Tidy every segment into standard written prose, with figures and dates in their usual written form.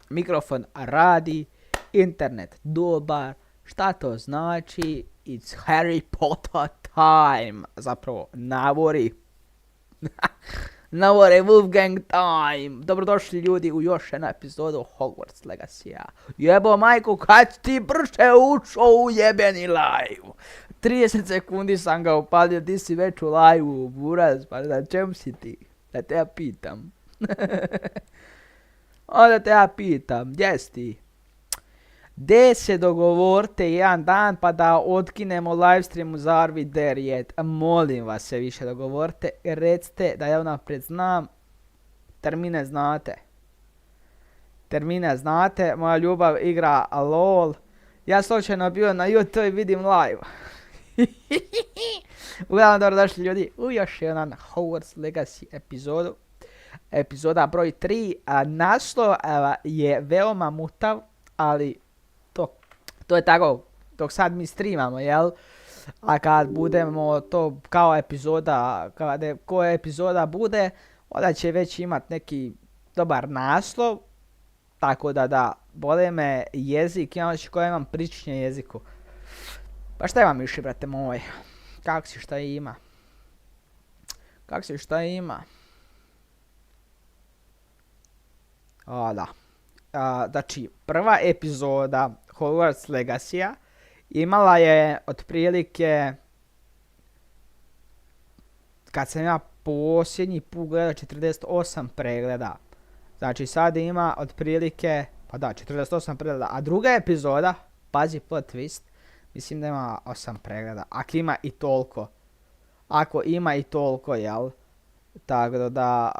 Mikrofon radi, internet dobar, šta to znači? It's Harry Potter time. Zapravo, navori Wolfgang time. Dobrodošli ljudi u još jednu epizodu Hogwarts Legacy-a. Jebo majku, kad ti brže ušao u jebeni live? 30 sekundi sam ga upalio, ti si već u live-u, buraz, pa na čem si ti? Da te ja pitam. Onda te ja pitam, gdje si ti? De se dogovorite jedan dan pa da otkinemo livestream za Arviderijet. Molim vas se više dogovorite. Recite da ja unaprijed znam. Termine znate. Termine znate. Moja ljubav igra LOL. Ja slučajno bio na YouTube i vidim live. Uglavnom dobrodošli ljudi u još jedan Hogwarts Legacy epizodu. Epizoda broj 3. Naslov je veoma mutav, ali to je tako, dok sad mi streamamo, jel? A kad budemo to kao epizoda, koja epizoda bude, onda će već imat neki dobar naslov. Tako da, bole me jezik, imam pričanje jeziku. Pa šta imam više, brate moj? Kako si, šta ima? Kako si, šta ima? Da. Znači, prva epizoda Hogwarts Legacy-a imala je otprilike, kad sam ja posljednji put gledao, 48 pregleda. Znači sad ima otprilike, pa da, 48 pregleda. A druga epizoda, pazi plot twist, mislim da ima 8 pregleda. Ako ima i toliko. Ako ima i toliko, jel? Tako da,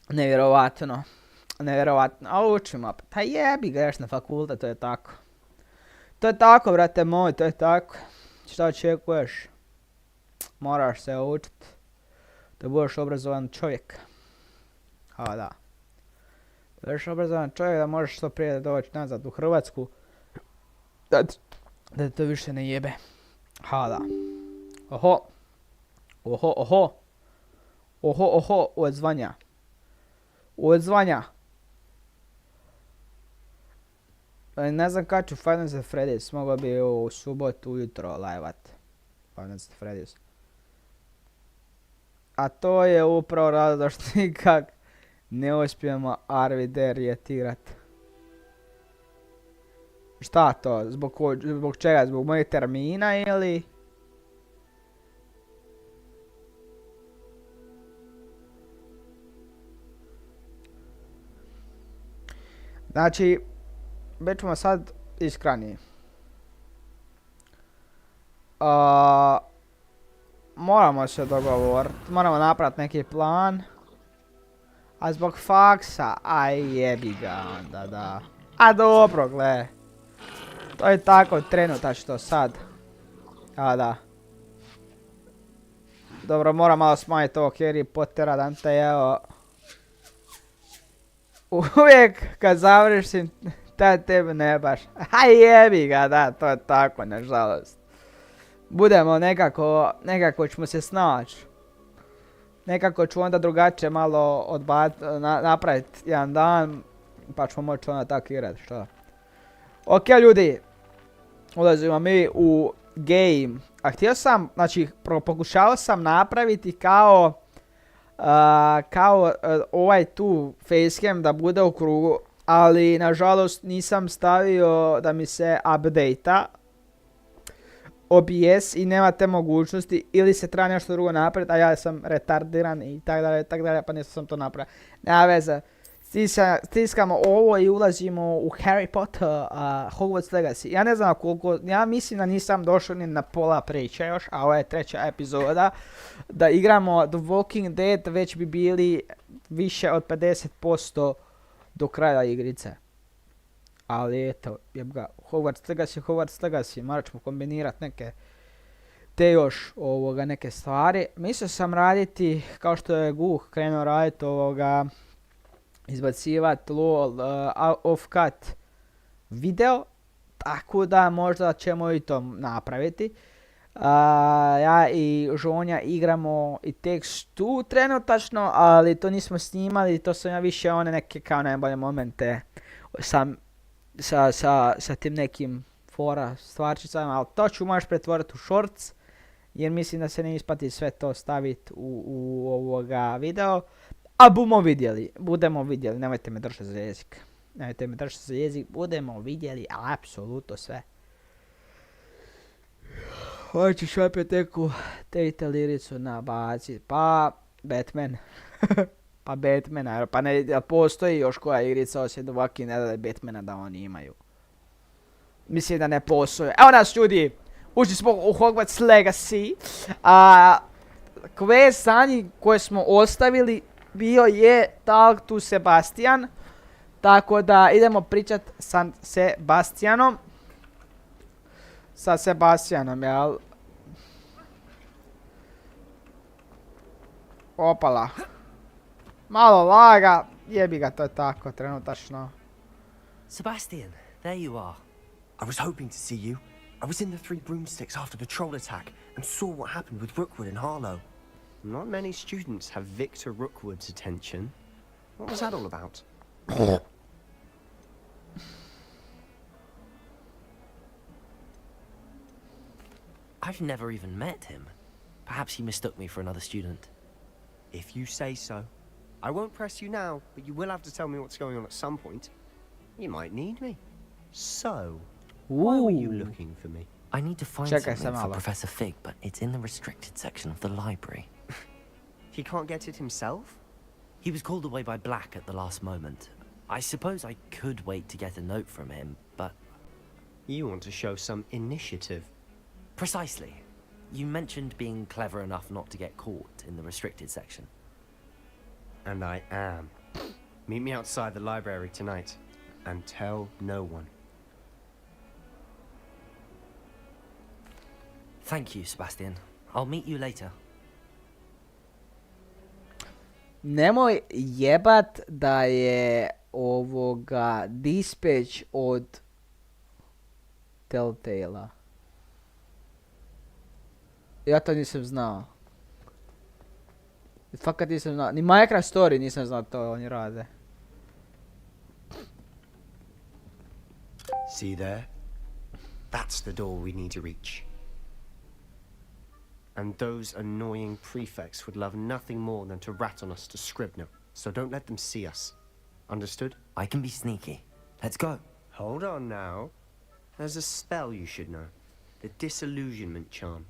nevjerovatno. Nevjerovatno. A učimo. Pa jebi ga još na fakultet, to je tako. To je tako, brate moj, to je tako. Šta očekuješ? Moraš se učit da budeš obrazovan čovjek. A da. Budeš obrazovan čovjek da možeš što prije doći nazad u Hrvatsku. Da to više ne jebe. A da. Oho. Oho, oho. Oho, oho, odzvanja. Odzvanja. Ne znam kad ću Final Fantasy Freddy's, mogao bi u subotu ujutro live-at. Final Fantasy Freddy's. A to je upravo razlog što nikak ne uspijemo Arviderijet igrat. Šta to? Zbog čega? Zbog mojih termina ili? Znači, već ćemo sad iskreni. Moramo se dogovoriti, moramo napraviti neki plan. A zbog faksa, aj jebi ga onda, da. A dobro, gle. To je tako trenutačno sad. A da. Dobro, moram malo smanjiti ovog Harry Pottera, da te evo. Uvijek kad završim, tad tebe ne baš. A jebi ga, da, to je tako, nažalost. Budemo nekako ćemo se snaći. Nekako ću onda drugačije malo napraviti jedan dan, pa ćemo moći onda tako igrati, što? Ok ljudi, ulazimo mi u game. A htio sam, znači, pokušao sam napraviti kao ovaj tu facecam da bude u krugu, ali nažalost nisam stavio da mi se update-a OBS i nema te mogućnosti, ili se treba nešto drugo napraviti, a ja sam retardiran i tako dalje, pa nisam to napravio. Nema veze. Stiskamo ovo i ulazimo u Harry Potter Hogwarts Legacy. Ja ne znam koliko, ja mislim da nisam došao ni na pola priče još, a ovo je treća epizoda. Da igramo The Walking Dead, već bi bili više od 50% do kraja igrice. Ali eto, jeb ga, Hogwarts Legacy, morat ćemo kombinirati neke stvari. Mislio sam raditi, kao što je Guh krenuo raditi izbacivati LOL off-cut video, tako da možda ćemo i to napraviti. Ja i Žonja igramo i Takes Two trenutačno, ali to nismo snimali, to sam ja više one neke kao najbolje momente sa tim nekim fora stvarčicama, ali to ću možeš pretvoriti u shorts, jer mislim da se ne isplati sve to staviti u ovoga video. A budemo vidjeli, nemojte me držati za jezik. Budemo vidjeli apsolutno sve. Hoćeš opet neku tejte liricu nabacit, pa Batman. Pa ne postoji još koja igrica osim ovakvi ne da Batmana da oni imaju. Mislim da ne postoji. Evo nas ljudi, ušli smo u Hogwarts Legacy. Quest zadnji koje smo ostavili bio je Talk to Sebastian. Tako da idemo pričat sa Sebastianom. Sa Sebastianom, jel? Opala. Malo laga, jebi ga, to je tako trenutačno. Sebastian, there you are. I was hoping to see you. I was in the Three Broomsticks after the troll attack and saw what happened with Rookwood and Harlow. Not many students have Victor Rookwood's attention. What was that all about? I've never even met him. Perhaps he mistook me for another student. If you say so. I won't press you now, but you will have to tell me what's going on at some point. You might need me. So, why were you looking for me? I need to find something for Professor Fig, but it's in the restricted section of the library. He can't get it himself? He was called away by Black at the last moment. I suppose I could wait to get a note from him, but... You want to show some initiative. Precisely. You mentioned being clever enough not to get caught in the restricted section. And I am. Meet me outside the library tonight, and tell no one. Thank you, Sebastian. I'll meet you later. Nemoj jebat da je ovoga dispatch od Telltale-a. Ja to nisam znao. Fakat nisam znao. Ni Minecraft Story nisam znao to oni rade. See there? That's the door we need to reach. And those annoying prefects would love nothing more than to rat on us to Scribner, so don't let them see us. Understood? I can be sneaky. Let's go. Hold on now. There's a spell you should know. The Disillusionment Charm.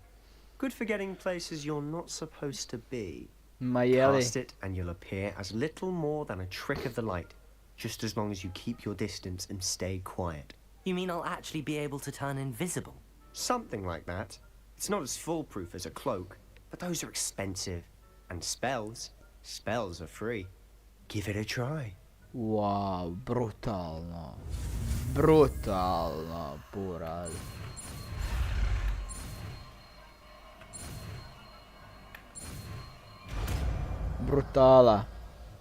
Good for getting places you're not supposed to be. Cast it and you'll appear as little more than a trick of the light, just as long as you keep your distance and stay quiet. You mean I'll actually be able to turn invisible? Something like that. It's not as foolproof as a cloak, but those are expensive. And spells are free. Give it a try. Wow, brutalno. Brutalno, buraz.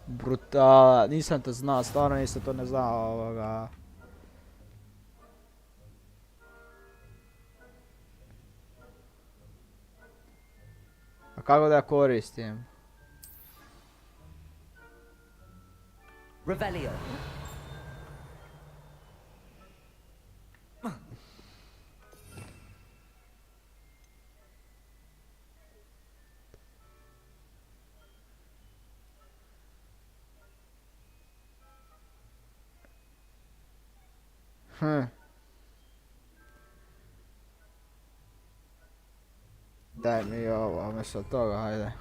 Brutala. Nisam to znao, stvarno nisam to ne znao ovoga. A kako da ja koristim? Revelio. Daj mi ovo, umjesto toga, hajde.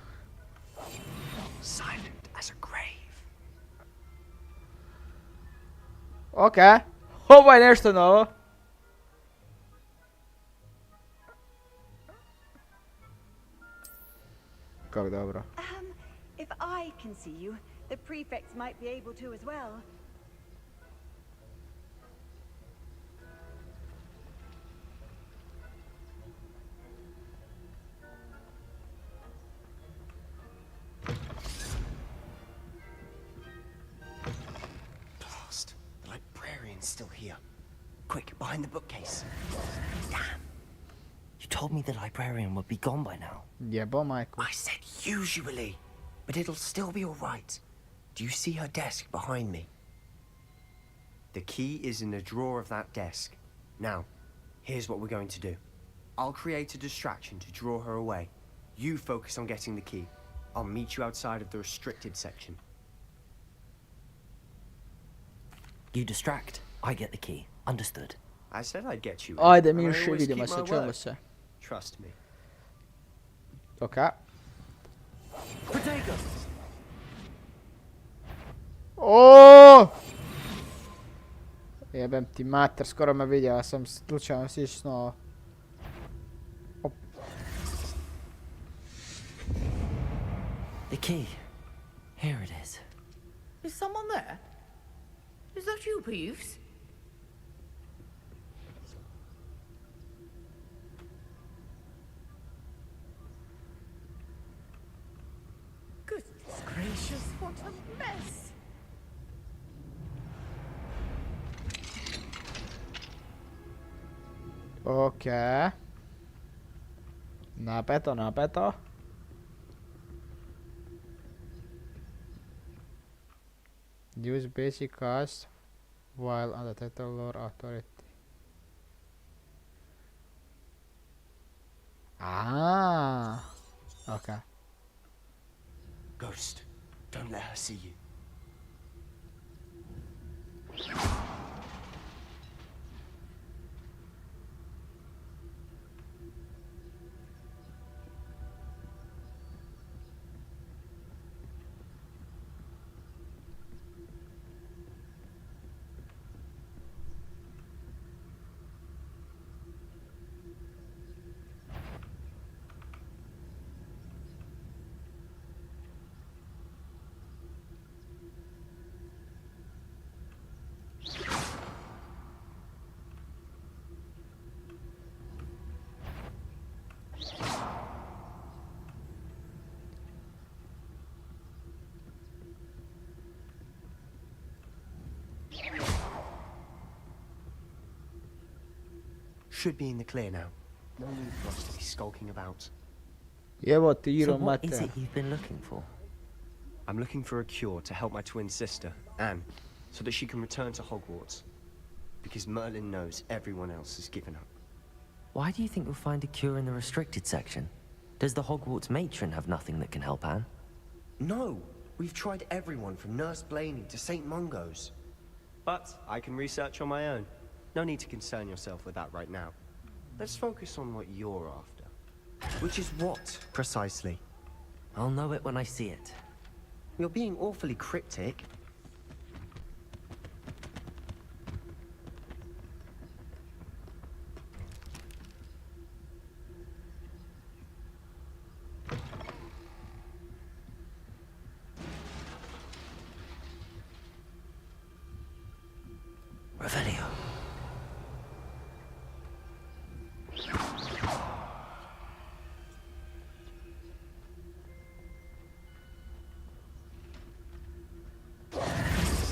Silent as a grave. Okej, ovo je nešto novo. Kako dobro. If I can see you, the prefects might be able to as well. Blast. The librarian's still here. Quick, behind the bookcase. Damn. You told me the librarian would be gone by now. Jebo majku. I said usually, but it'll still be all right. Do you see her desk behind me? The key is in the drawer of that desk. Now, here's what we're going to do. I'll create a distraction to draw her away. You focus on getting the key. I'll meet you outside of the restricted section. You distract, I get the key. Understood. I said I'd get you. Ajde, and I Miše, always vidimo keep se, my čujemo word. se. Trust me. Ok. Protego! O! Jebem ti mater, skoro me vidio, ja sam slučajno sišnuo. Op. The key. Here it is. Is someone there? Is that you, Peeves? Goodness gracious, what a mess! Ok. Napeto, napeto. Use basic cast while on the title lore authority. Ah. Okay. Ghost, don't let her see you. Should be in the clear now. No need for us to be skulking about. Evo ti So Iro what is mater. it you've been looking for? I'm looking for a cure to help my twin sister, Anne, so that she can return to Hogwarts. Because Merlin knows everyone else has given up. Why do you think you'll find a cure in the restricted section? Does the Hogwarts matron have nothing that can help Anne? No! We've tried everyone from Nurse Blaney to St. Mungo's. But I can research on my own. No need to concern yourself with that right now. Let's focus on what you're after. Which is what, precisely? I'll know it when I see it. You're being awfully cryptic. Revelio.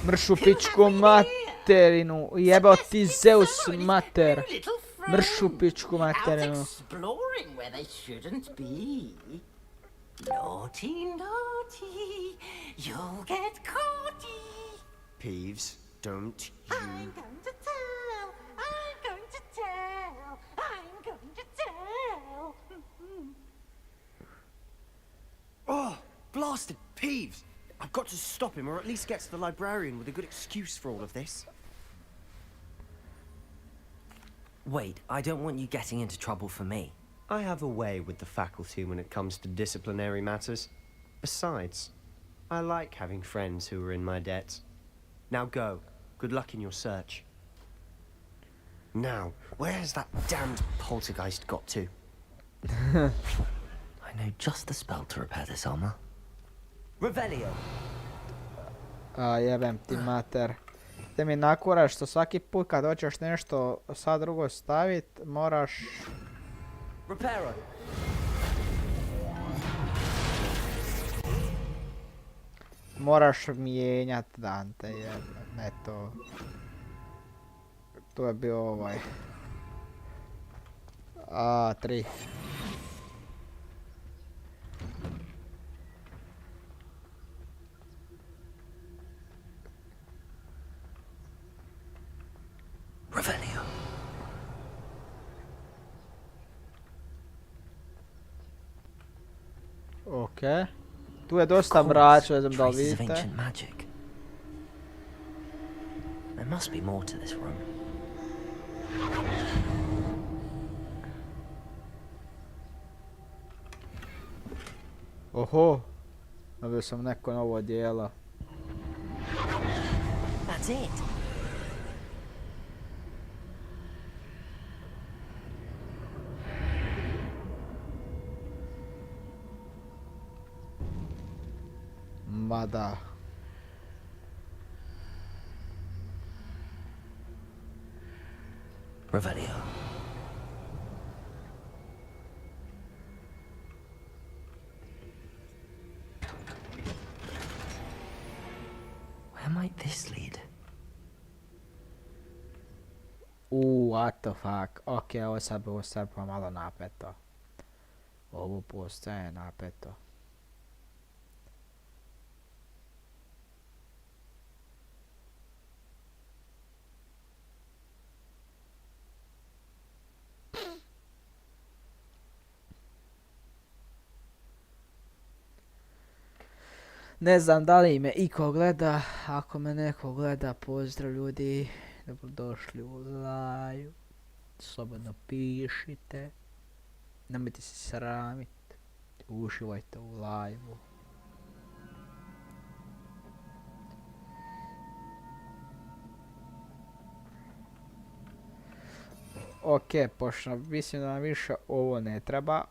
Mršu pičku materinu. Jebao ti Zeus mater. Little friend. Mršu pičku Out materinu. exploring where they shouldn't be. Naughty, naughty, you'll get caughty. Peeves, don't I'm you... going to tell, I'm going to tell, I'm going to tell. Oh, blasted Peeves! I've got to stop him, or at least get to the librarian with a good excuse for all of this. Wait, I don't want you getting into trouble for me. I have a way with the faculty when it comes to disciplinary matters. Besides, I like having friends who are in my debt. Now go. Good luck in your search. Now, where has that damned poltergeist got to? I know just the spell to repair this armor. Revelio. A jebem ti mater. Te mi nakuraš što svaki put kad hoćeš nešto sad drugo stavit, moraš... Reparo. Moraš mijenjat Dante, ne to. To je bio ovaj. 3. Revelio. Ok. Tu je dosta mračno, ne znam da li Traces of vidite. ancient magic. There must be more to this room. Oho. Dobio sam neko novo dijelo. That's it. Ma da. Revelio. Where might this lead? What the fuck. Ok, ovo sad pomalo napeto. Ovo postaje napeto. Ne znam da li me iko gleda, ako me neko gleda, pozdrav ljudi, dobrodošli u live, slobodno pišite, nemojte se sramit, uživajte u live-u. Ok, pošto mislim da nam više ovo ne treba,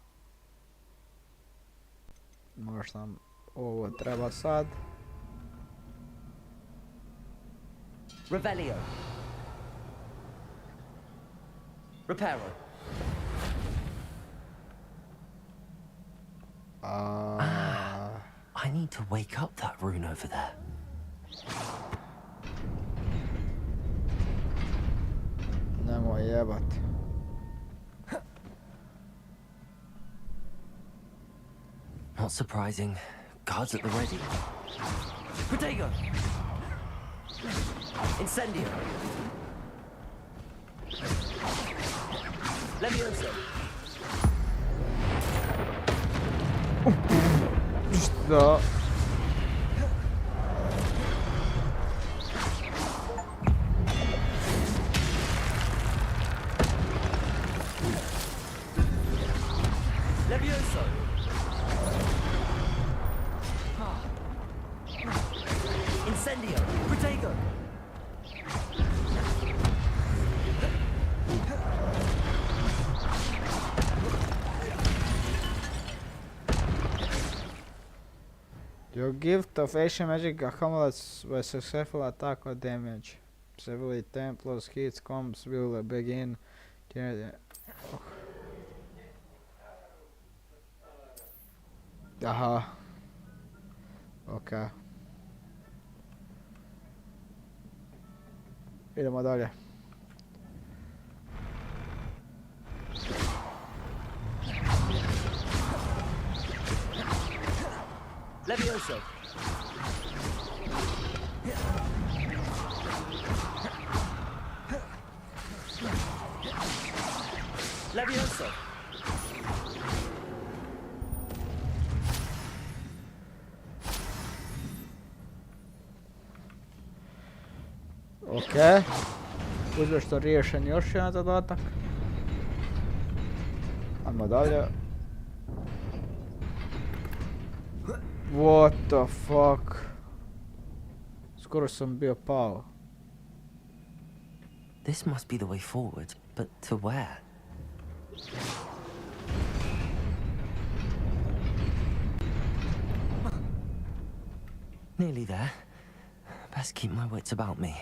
možda nam ovo treba sad. Revelio. Reparo. I need to wake up that rune over there. Nemoj jebat. Not surprising. Guards at the ready. Protego! Incendio! Levioso! Da. Levioso! Incendio! Protego! Your gift of ancient magic accumulates by successful attack or damage. Severely 10 plus hits combs will begin. Aha. Ok. Idemo dalje. Levioso! Levioso! Ok. Uspješno riješen još jedan zadatak. Ajmo dalje. What the fuck? Skoro sam bio pao. This must be the way forward, but to where? Nearly there. Best keep my wits about me.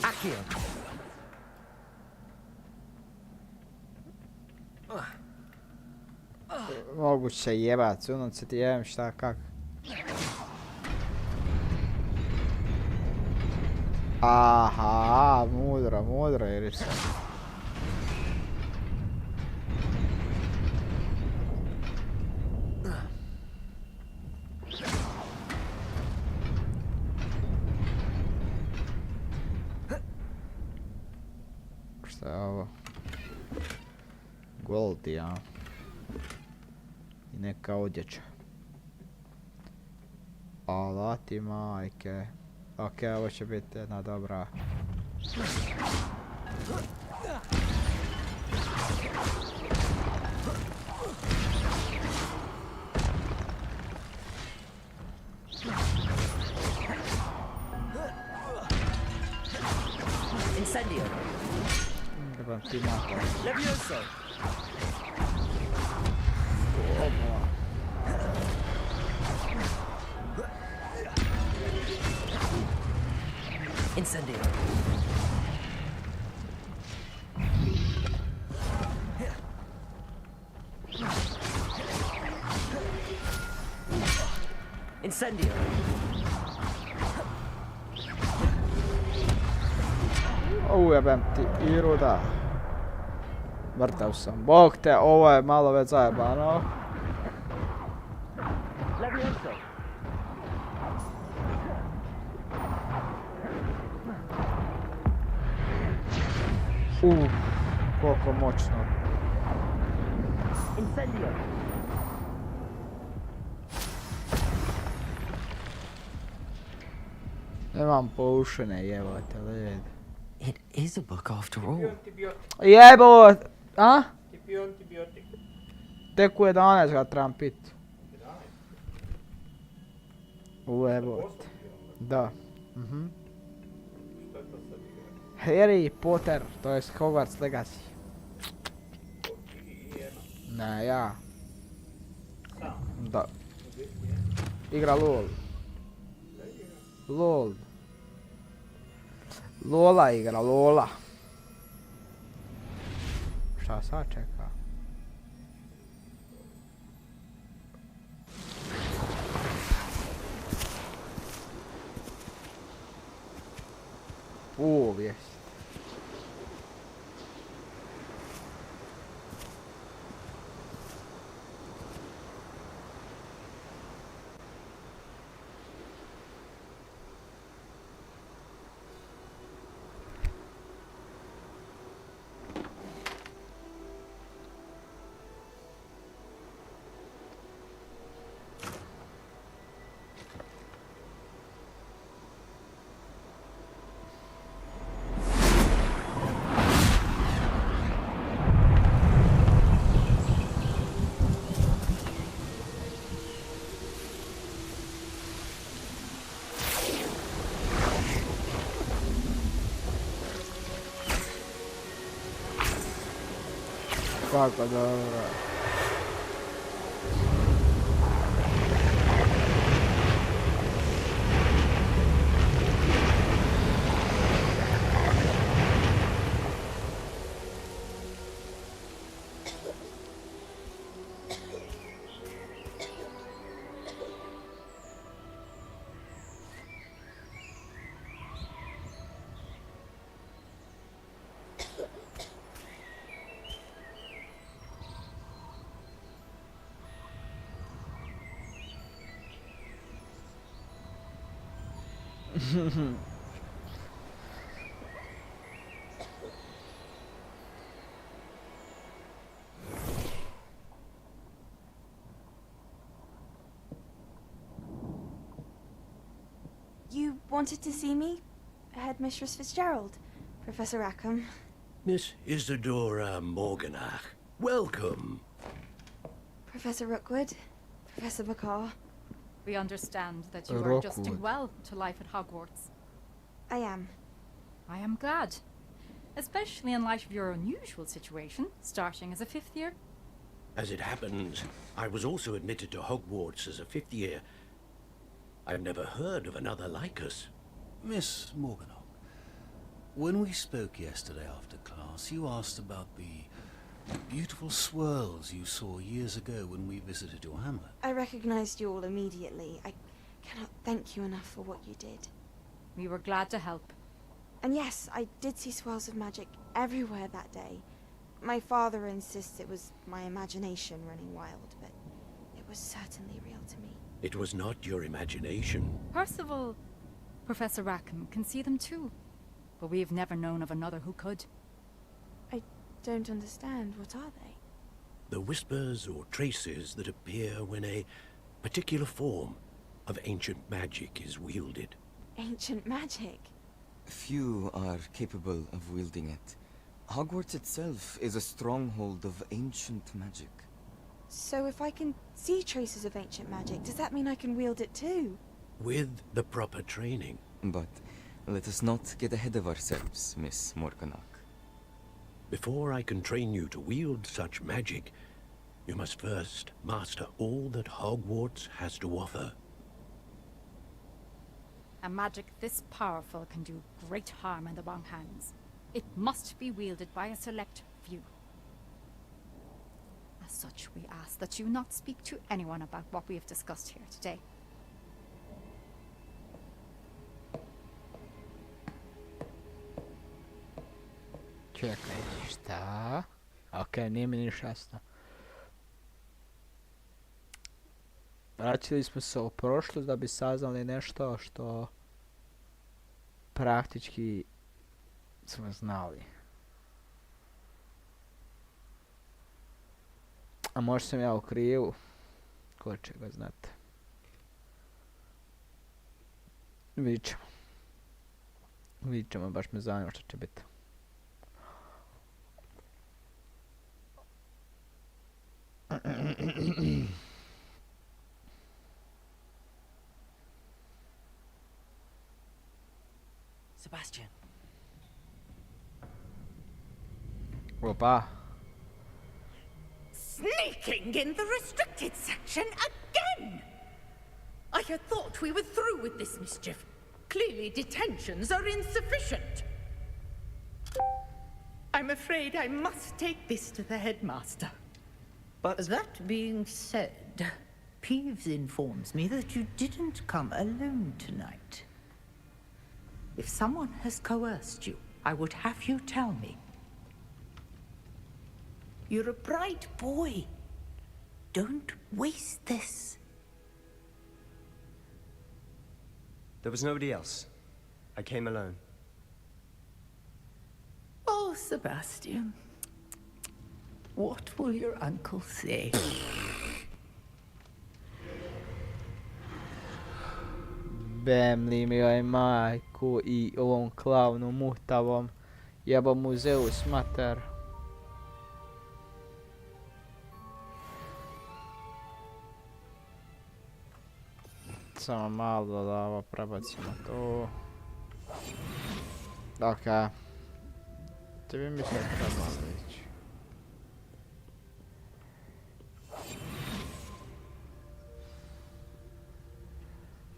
Accio! Moguće jebat, sunce ti jebem šta kak. Aha, mudro, mudro, Iris. Šta je ovo? Gold, ja. I neka odjeća. Alati majke. Okej, ovo će biti jedna dobra. Incendio. Jebam ti mata. Levioso. Incendio. Incendio. Jebem ti Iruda. Mrtav sam. Bog te, ovo je malo već zajebano. Levioso. Koliko moćno. Incendio. Nemam poušene, jebote, led. It is a book after all. Jebot! A? Tek u 11 ga trebam pit. Jebot. Da. Harry Potter, to jest Hogwarts Legacy. Ne, ja. Da. Igra LOL. LOL. Lola igra, Lola. Šta sad čeka? Vijest. Kako dobro. You wanted to see me? Headmistress Fitzgerald, Professor Rackham. Miss Isadora Morganach, welcome. Professor Rookwood, Professor Bakar. We understand that you are adjusting well to life at Hogwarts. I am. I am glad. Especially in light of your unusual situation, starting as a 5th year. As it happens, I was also admitted to Hogwarts as a 5th year. I've never heard of another like us. Miss Morganach, when we spoke yesterday after class, you asked about the beautiful swirls you saw years ago when we visited your hamlet. I recognized you all immediately. I cannot thank you enough for what you did. We were glad to help. And yes, I did see swirls of magic everywhere that day. My father insists it was my imagination running wild, but it was certainly real to me. It was not your imagination. Percival, Professor Rackham can see them too. But we've never known of another who could. I don't understand. What are they? The whispers or traces that appear when a particular form of ancient magic is wielded. Ancient magic? Few are capable of wielding it. Hogwarts itself is a stronghold of ancient magic. So if I can see traces of ancient magic, does that mean I can wield it too? With the proper training. But let us not get ahead of ourselves, Miss Morganach. Before I can train you to wield such magic, you must first master all that Hogwarts has to offer. A magic this powerful can do great harm in the wrong hands. It must be wielded by a select few. As such, we ask that you not speak to anyone about what we have discussed here today. Čekaj, šta? Okej, nije mi niš jasno. Vraćali smo se u prošlost da bi saznali nešto što praktički smo znali. A možda sam ja u krivu. Ko će ga znati. Vidit ćemo. Vidit ćemo, baš me zanima što će biti. Sebastian. Opa. Sneaking in the restricted section again! I had thought we were through with this mischief. Clearly detentions are insufficient. I'm afraid I must take this to the headmaster. But that being said, Peeves informs me that you didn't come alone tonight. If someone has coerced you, I would have you tell me. You're a bright boy. Don't waste this. There was nobody else. I came alone. Oh, Sebastian. What will your uncle say? Bemli mi joj majku i ovom klaunu mutavom. Jebo mu Zeus mater. Samo malo da ovo prebacimo tu. Okej. To bi mi se trebalo ići.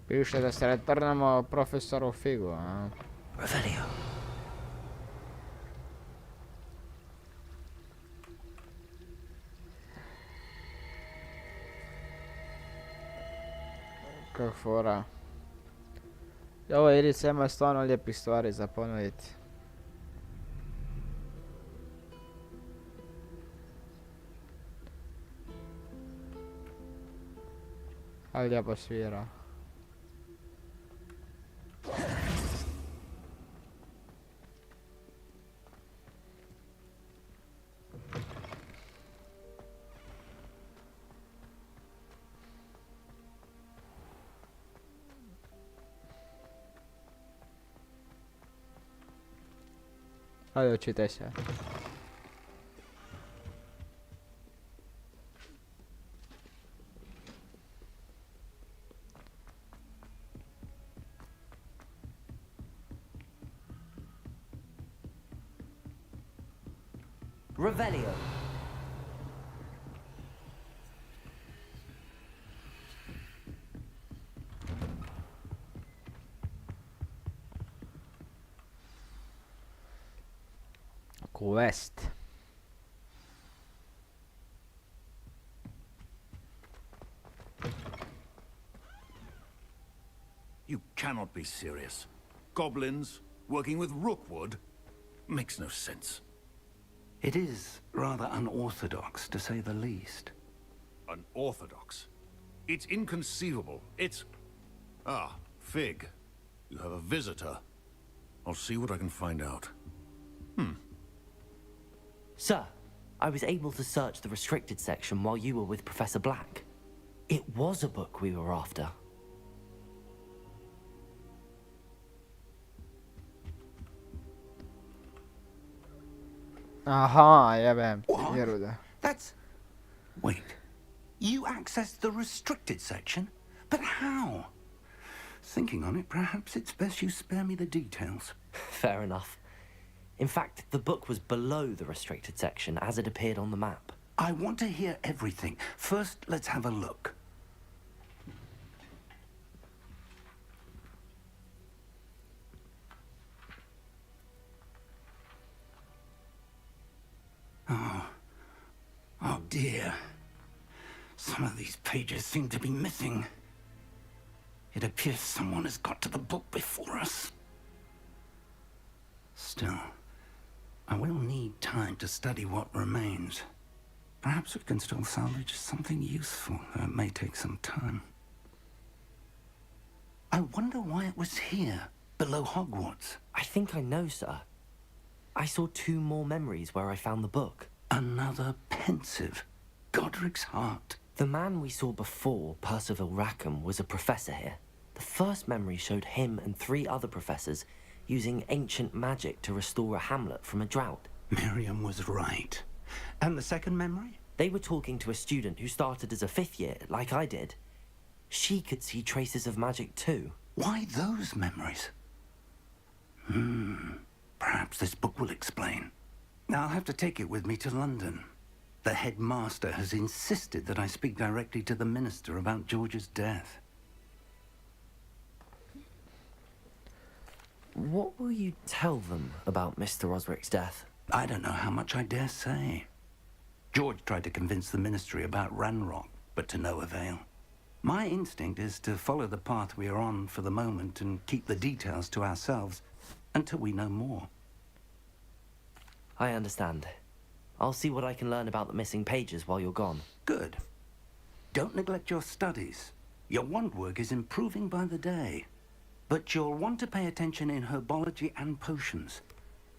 Piše da se returnamo profesoru Figu, a? Revelio. Kak fora. Ovo Irica ima stvarno lijepih stvari za ponuditi. Ali lijepo svira. Ajde, očitaj se. Revelio. Quest. You cannot be serious. Goblins, Working with Rookwood? Makes no sense. It is rather unorthodox, to say the least. Unorthodox? It's inconceivable. It's... Ah, Fig. You have a visitor. I'll see what I can find out. Sir, I was able to search the restricted section while you were with Professor Black. It was a book we were after. Aha, jebem. Jeruda. That's... Wait. You accessed the restricted section? But how? Thinking on it, perhaps it's best you spare me the details. Fair enough. In fact, the book was below the restricted section as it appeared on the map. I want to hear everything. First, let's have a look. Oh dear. Some of these pages seem to be missing. It appears someone has got to the book before us. Still, I will need time to study what remains. Perhaps we can still salvage something useful, though it may take some time. I wonder why it was here, below Hogwarts. I think I know, sir. I saw 2 more memories where I found the book. Another pensive. Godric's heart. The man we saw before, Percival Rackham, was a professor here. The first memory showed him and 3 other professors using ancient magic to restore a hamlet from a drought. Miriam was right. And the second memory? They were talking to a student who started as a 5th year, like I did. She could see traces of magic too. Why those memories? Perhaps this book will explain. I'll have to take it with me to London. The headmaster has insisted that I speak directly to the minister about George's death. What will you tell them about Mr. Osric's death? I don't know how much I dare say. George tried to convince the ministry about Ranrock, but to no avail. My instinct is to follow the path we are on for the moment and keep the details to ourselves until we know more. I understand. I'll see what I can learn about the missing pages while you're gone. Good. Don't neglect your studies. Your wand work is improving by the day. But you'll want to pay attention in herbology and potions.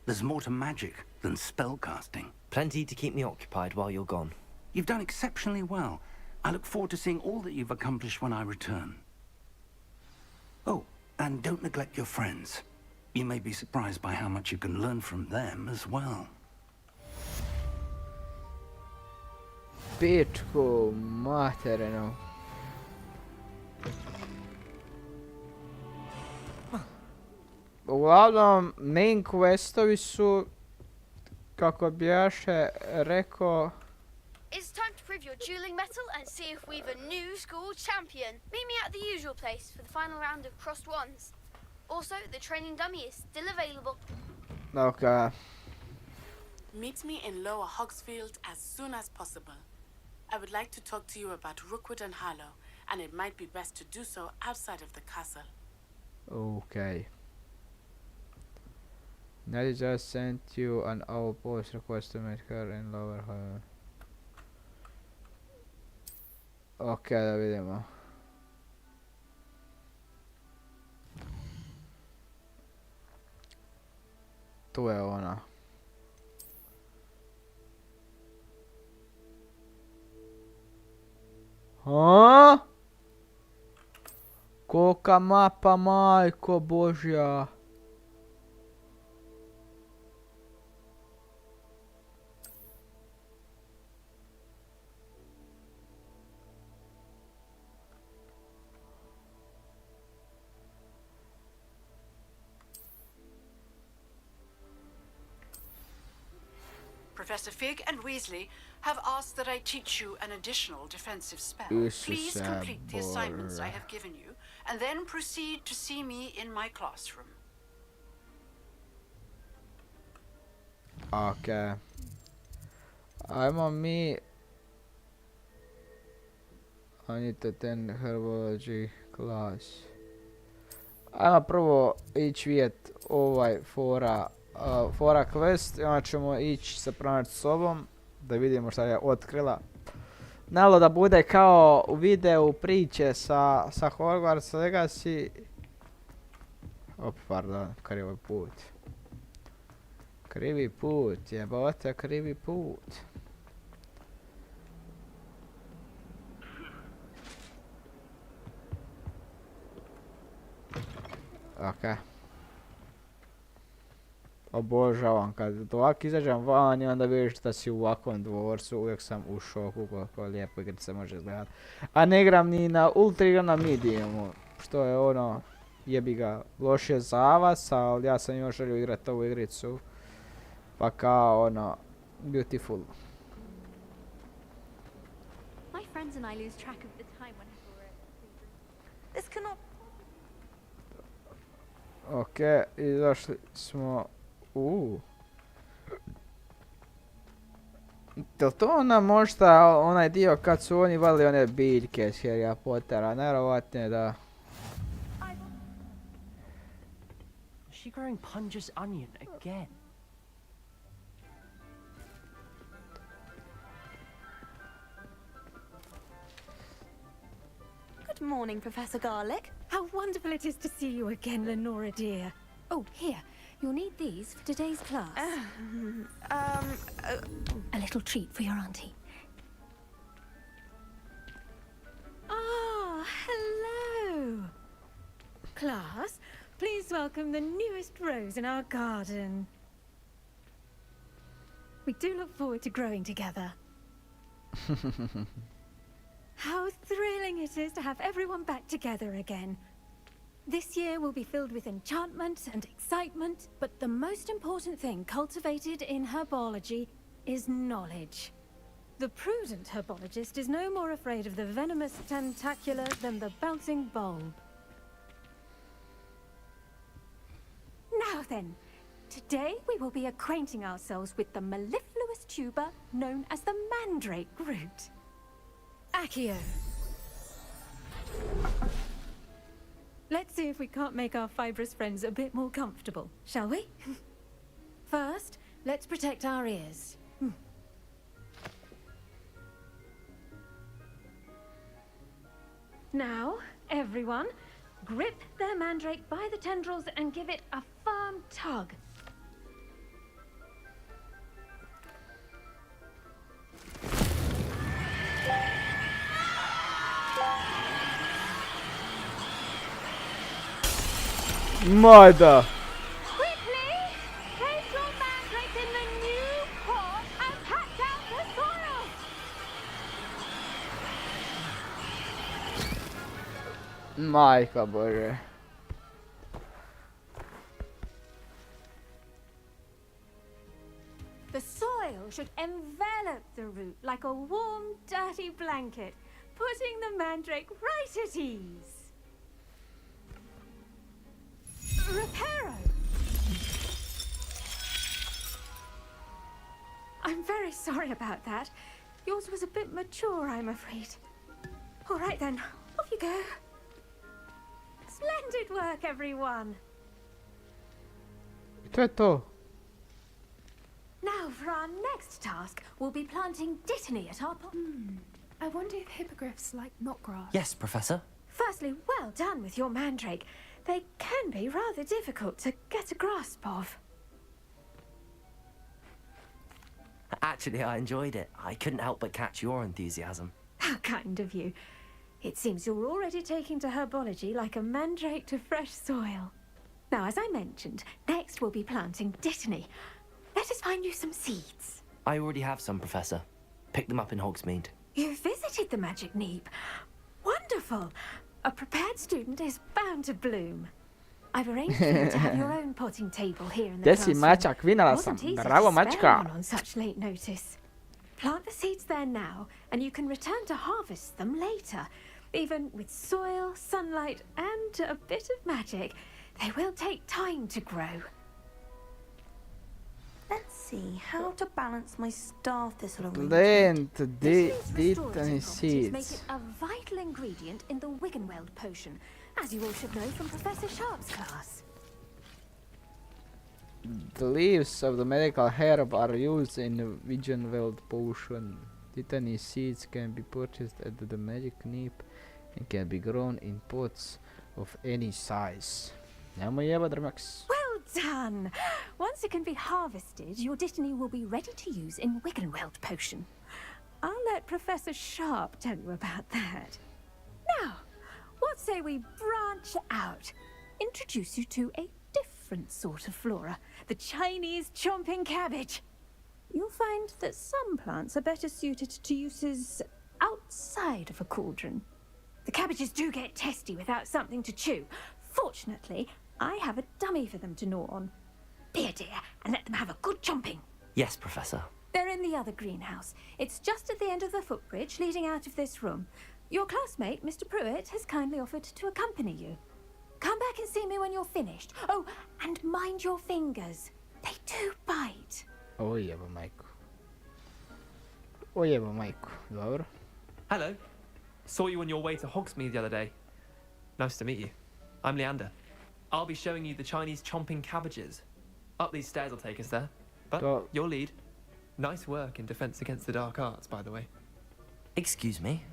There's more to magic than spellcasting. Plenty to keep me occupied while you're gone. You've done exceptionally well. I look forward to seeing all that you've accomplished when I return. Oh, and don't neglect your friends. You may be surprised by how much you can learn from them as well. Pičku materinu. Uglavnom, main questovi su, kako bijaše rekao... It's time to prove your dueling mettle and see if we've a new school champion. Meet me at the usual place for the final round of crossed wands. Also, the training dummy is still available. Okay. Meet me in Lower Hogsfield as soon as possible. I would like to talk to you about Rookwood and Harlow, and it might be best to do so outside of the castle. Okay. Nelly just sent you an outpost request to meet her in Lower Hall. Ok, da vidimo. Tu je ona. A? Kolika mapa, majko božja. Professor Fig and Weasley have asked that I teach you an additional defensive spell. Please complete the assignments I have given you, and then proceed to see me in my classroom. Okay. Ajmo mi... I need to attend herbology class. Ajmo prvo ići vidjet ovaj fora quest i onda ćemo ići se pronaći s sobom da vidimo šta je otkrila. Nalo da bude kao u videu priče sa Hogwarts Legacy. Pardon, krivi put. Krivi put, jebote, krivi put. Okej. Obožavam kad ovako izađem van i onda vidiš da si u ovakvom dvorcu, uvijek sam u šoku koliko lijepo igrice može izgledati. A ne igram ni na ultra, igram na mediumu, što je ono, jebi ga, lošije za vas, ali ja sam još želio igrati ovu igricu. Pa kao ono, beautiful. My friends and I lose track of the time whenever we're at season. This cannot... Okej, izašli smo Jel to ona možda onaj dio kad su oni vali one biljke s Harrya Pottera? Nevjerovatno da. Is she growing Punja's onion again? Good morning, Professor Garlic. How wonderful it is to see you again, Lenora dear. Oh, here. You'll need these for today's class. A little treat for your auntie. Ah, hello. Class, please welcome the newest rose in our garden. We do look forward to growing together. How thrilling it is to have everyone back together again. This year will be filled with enchantment and excitement, but the most important thing cultivated in herbology is knowledge. The prudent herbologist is no more afraid of the venomous tentacular than the bouncing bulb. Now then, today we will be acquainting ourselves with the mellifluous tuber known as the mandrake root. Accio. Let's see if we can't make our fibrous friends a bit more comfortable, shall we? First, let's protect our ears. Now, everyone, grip their mandrake by the tendrils and give it a firm tug. Mother! Quickly! Place your mandrake in the new pot and patch out the soil! Majka Bože. The soil should envelop the root like a warm, dirty blanket, putting the mandrake right at ease. Reparo! I'm very sorry about that. Yours was a bit mature, I'm afraid. All right then, off you go. Splendid work, everyone. To je to. Now for our next task, we'll be planting dittany at our I wonder if hippogriffs like knotgrass. Yes, Professor. Firstly, well done with your mandrake. They can be rather difficult to get a grasp of. Actually, I enjoyed it. I couldn't help but catch your enthusiasm. How kind of you. It seems you're already taking to herbology like a mandrake to fresh soil. Now, as I mentioned, next we'll be planting dittany. Let us find you some seeds. I already have some, Professor. Picked them up in Hogsmeade. You visited the Magic Neep. Wonderful. A prepared student is bound to bloom. I've arranged for you to have your own potting table here in the classroom. Mačak, vinala sam. Bravo, mačka. On such late notice. Plant the seeds there now, and you can return to harvest them later. Even with soil, sunlight, and a bit of magic, they will take time to grow. Let's see how to balance my star thistle arrangement. Dittany Make seeds. it a vital ingredient in the Wiggenweld potion, as you all should know from Professor Sharp's class. The leaves of the medical herb are used in the Vision Weld potion. Titany seeds can be purchased at the magic knip and can be grown in pots of any size. Nemoj jeba drmax. Well done! Once it can be harvested, your Dittany will be ready to use in Wiggenweld potion. I'll let Professor Sharp tell you about that. Now, what say we branch out? Introduce you to a different sort of flora, the Chinese chomping cabbage. You'll find that some plants are better suited to uses outside of a cauldron. The cabbages do get testy without something to chew. Fortunately, I have a dummy for them to gnaw on. Be a dear and let them have a good chomping. Yes, Professor. They're in the other greenhouse. It's just at the end of the footbridge leading out of this room. Your classmate, Mr. Pruitt, has kindly offered to accompany you. Come back and see me when you're finished. Oh, and mind your fingers. They do bite. O jebo majku. O jebo majku. Dobro. Hello. Saw you on your way to Hogsmeade the other day. Nice to meet you. I'm Leander. I'll be showing you the Chinese chomping cabbages. Up these stairs will take us there. But your lead. Nice work in Defense Against the Dark Arts, by the way. Excuse me?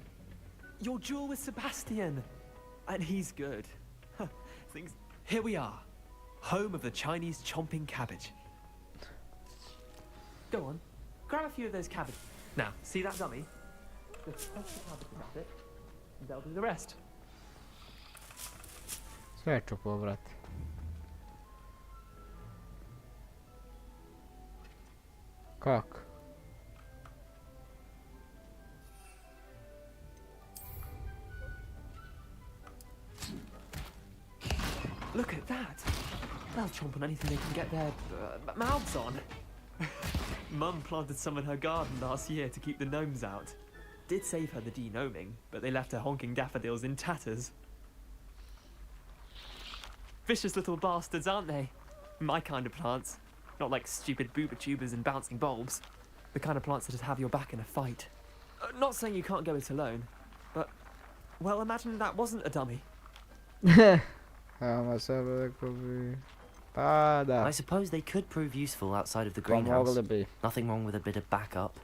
Your duel with Sebastian. And he's good. Here we are. Home of the Chinese chomping cabbage. Go on. Grab a few of those cabbages. Now, see that dummy? Just press the cabbage at it, and they'll do the rest. Sve ću pobrat. Kak? Look at that. They'll chomp on anything they can get their mouths on. Mum planted some in her garden last year to keep the gnomes out. Did save her the de-gnoming, but they left her honking daffodils in tatters. Vicious little bastards, aren't they? My kind of plants. Not like stupid booba tubers and bouncing bulbs. The kind of plants that just have your back in a fight. Not saying you can't go it alone, but, well, imagine that wasn't a dummy. I suppose they could prove useful outside of the greenhouse. Nothing wrong with a bit of backup,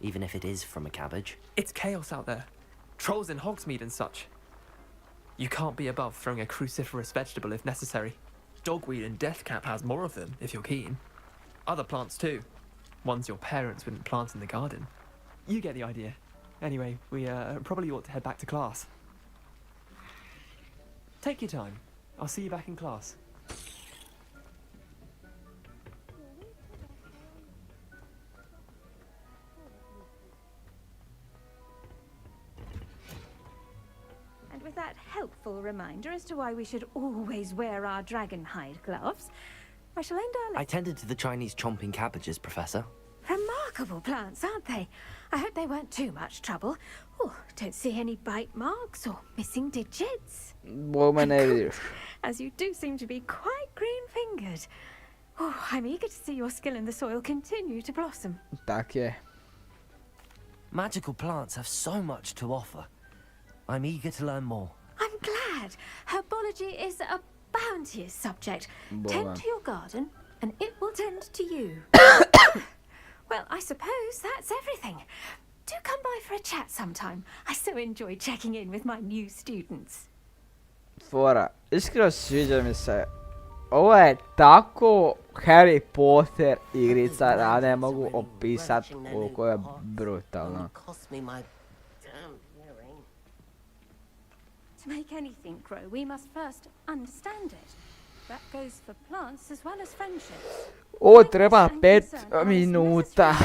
even if it is from a cabbage. It's chaos out there. Trolls in Hogsmeade and such. You can't be above throwing a cruciferous vegetable if necessary. Dogweed and deathcap has more of them, if you're keen. Other plants too. Ones your parents wouldn't plant in the garden. You get the idea. Anyway, we probably ought to head back to class. Take your time. I'll see you back in class. And with that helpful reminder as to why we should always wear our dragon hide gloves, I shall end our I tended to the Chinese chomping cabbages, Professor. Remarkable plants, aren't they? I hope they weren't too much trouble. Oh, don't see any bite marks or missing digits. As you do seem to be quite green-fingered. Oh, I'm eager to see your skill in the soil continue to blossom. Tak je. Magical plants have so much to offer. I'm eager to learn more. I'm glad. Herbology is a bounteous subject. Tend to your garden, and it will tend to you. Well, I suppose that's everything. Do come by for a chat sometime. I so enjoy checking in with my new students. Fora, iskreno sviđa mi se. Ovo je tako Harry Potter igrica da ne mogu opisat koliko je brutalno. To make anything grow, we must first understand it. That goes for plants as well as friendships. Ovo treba 5 minuta.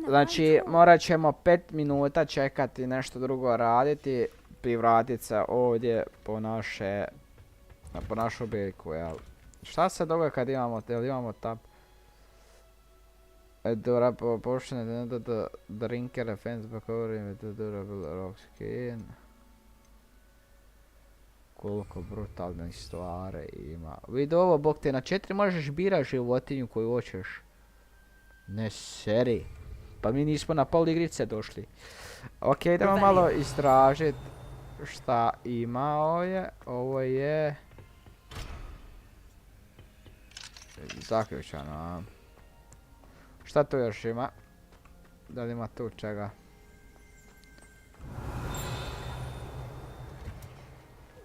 Znači, morat ćemo 5 minuta čekati nešto drugo raditi. Privratit se ovdje po našu biljku, jel? Šta se događa kad imamo tab? Durable portion, the drinker defense by covering with the durable rock skin. Koliko brutalnih stvari ima. Vidi ovo, bok te na 4 možeš birat životinju koju hoćeš. Ne seri. Pa mi nismo na pol igrice došli. Ok, idemo malo istražit. šta ima ovdje. Ovo je... zaključano. Šta tu još ima? Da li ima tu čega?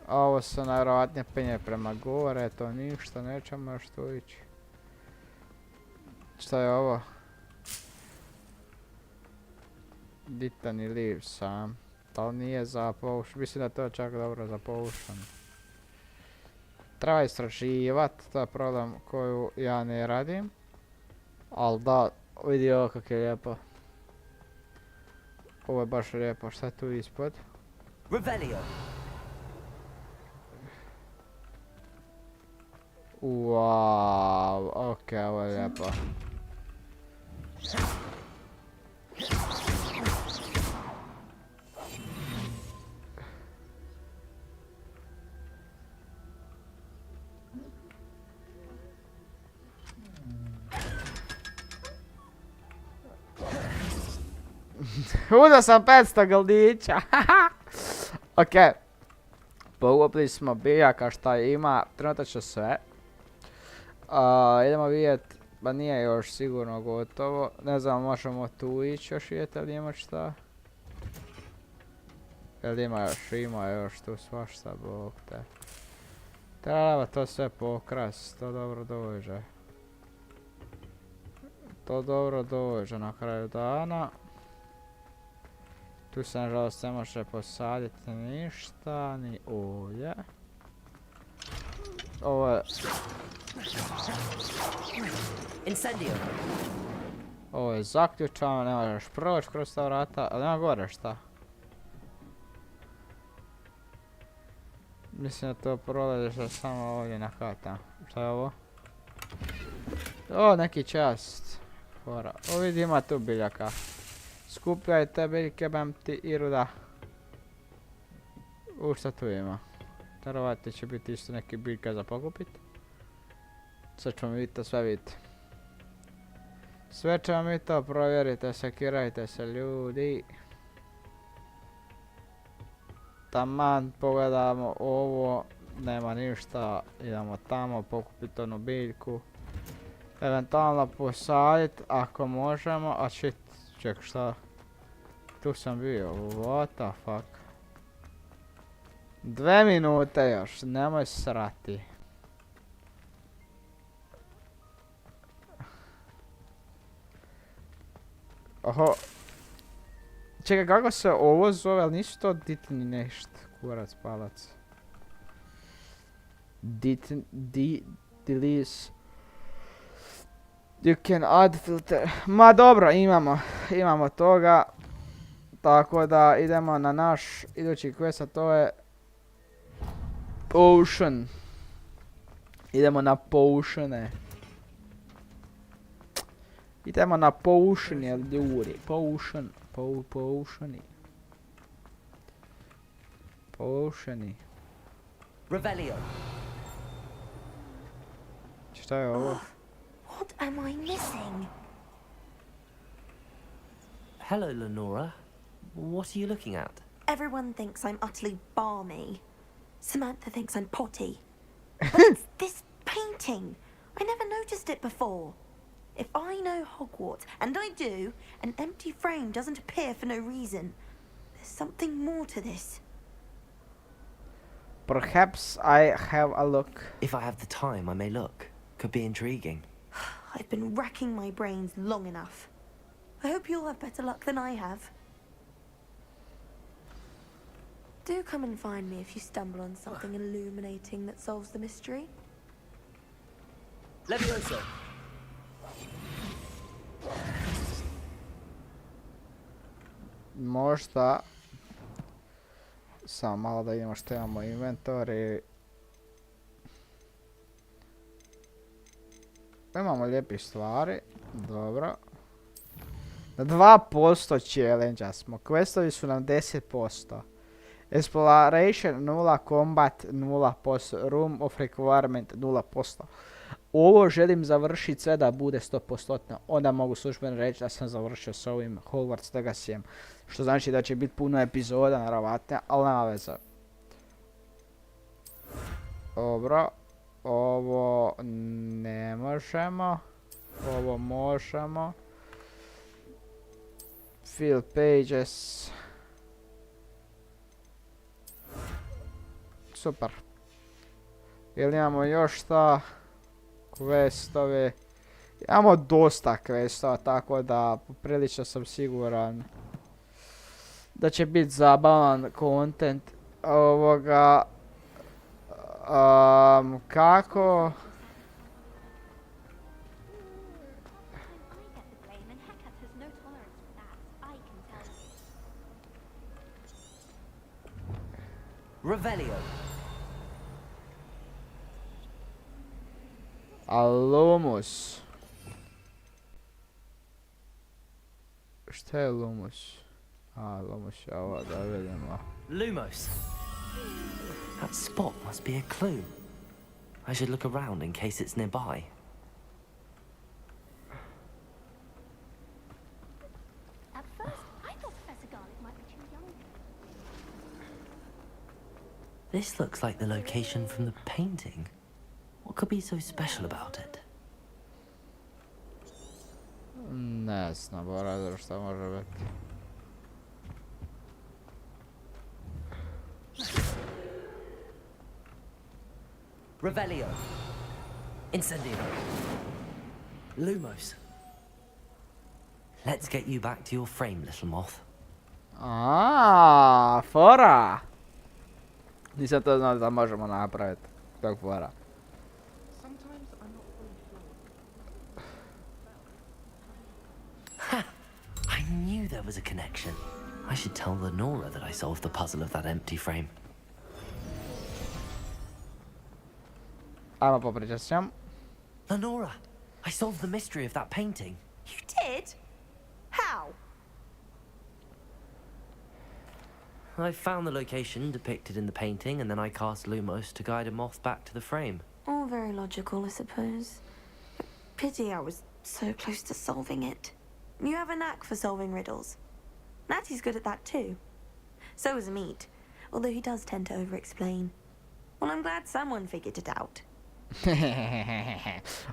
Ovo se najvjerovatnije penje prema gore, to ništa, nećemo još tu ići. Šta je ovo? Ditani liv sam. Da li nije za potion? Mislim da je to čak dobro za potion. Treba istraživat, to je problem koju ja ne radim. Al da, vidi ovo kak je lijepo. Ovo je baš lijepo, šta je tu ispod? Revelio. Wow, ok, ovo je lijepo. Uda sam 500 galdića. Ok. Pogubili smo biljaka šta ima, trenutačno sve. Idemo vidjeti, ba nije još sigurno gotovo. Ne znam, možemo tu ići još vidjeti ali ima šta. Jel ima još tu svašta, bog te. Treba to sve pokrast, to dobro dođe. To dobro dođe na kraju dana. Tu se nažalost ne može posaditi ništa, ni ovdje. Ovo je... Incendio. Ovo je zaključano, ne možeš proći kroz ta vrata, ali nema gore šta. Mislim da to prolaziš samo ovdje na kata. Šta je ovo? O, neki čast. Hora. O, vidi ima tu biljaka. Skupljajte biljke, bam ti i ruda. Šta tu ima? Vjerovatno će biti isto neki biljka za pokupit. Sad ćemo mi to sve vidjeti. Sve ćemo mi to provjeriti, sekirajte se ljudi. Taman pogledamo ovo, nema ništa, idemo tamo pokupiti onu biljku. Eventualno posaditi ako možemo, a shit, ček šta? Tu sam bio, what the fuck. 2 minute još, nemoj srati. Oho. Čekaj, kako se ovo zove, ali nisu to ditni nešto, kurac palac. Delete. You can add filter. Ma dobro, imamo toga. Tako da idemo na naš idući quest, a to je Potion. Idemo na potione. Idemo na potion, jel ljudi? Potion. Potioni. Revelio. Šta je ovo? What am I missing? Hello, Lenora. What are you looking at? Everyone thinks I'm utterly balmy. Samantha thinks I'm potty. But it's this painting. I never noticed it before. If I know Hogwarts, and I do, an empty frame doesn't appear for no reason. There's something more to this. Perhaps I have a look. If I have the time, I may look. Could be intriguing. I've been racking my brains long enough. I hope you'll have better luck than I have. Do come and find me if you stumble on something illuminating that solves the mystery. Levioso. Možda samo malo da vidimo što imamo inventory. Imamo lijepih stvari, dobro. Na 2% challenge smo, questovi su nam 10%. Exploration 0, combat 0%, room of requirement 0%. Ovo želim završiti sve da bude 100%, onda mogu službeno reći da sam završio s ovim Hogwarts Legacyjem. Što znači da će biti puno epizoda, naravno, ali nema veze. Dobro. Ovo ne možemo. Ovo možemo. Fill pages. Super. Jel imamo još šta? Questove. Imamo dosta questova, tako da poprilično sam siguran da će biti zabavan content. Ovoga... kako? Revelio. Alumus. Šta je Lumus? Lumus je ovo, da vidimo. Lumos. That spot must be a clue. I should look around in case it's nearby. At first, I thought Professor Garlic might be too young. This looks like the location from the painting. What could be so special about it? Ne znam, borazor šta može biti. Revelio. Incendio. Lumos. Let's get you back to your frame, little moth. Fora! Nisam to znao da možemo napraviti. Tog fora. I knew there was a connection. I should tell Lenora that I solved the puzzle of that empty frame. Ajmo popričat s njom. Lenora, I solved the mystery of that painting. You did? How? I found the location depicted in the painting, and then I cast Lumos to guide a moth back to the frame. All very logical, I suppose. Pity I was so close to solving it. You have a knack for solving riddles. Natty's good at that too. So is Meat, although he does tend to over-explain. Well, I'm glad someone figured it out.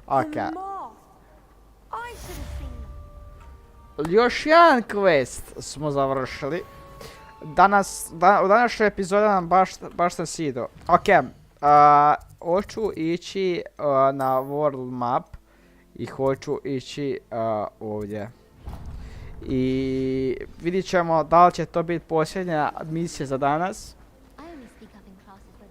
Okay. I should have seen. Još jedan quest smo završili. U današnjoj epizodi nam baš sam sido. Ok, hoću ići na world map i hoću ići ovdje. I vidit ćemo da li će to biti posljednja misija za danas.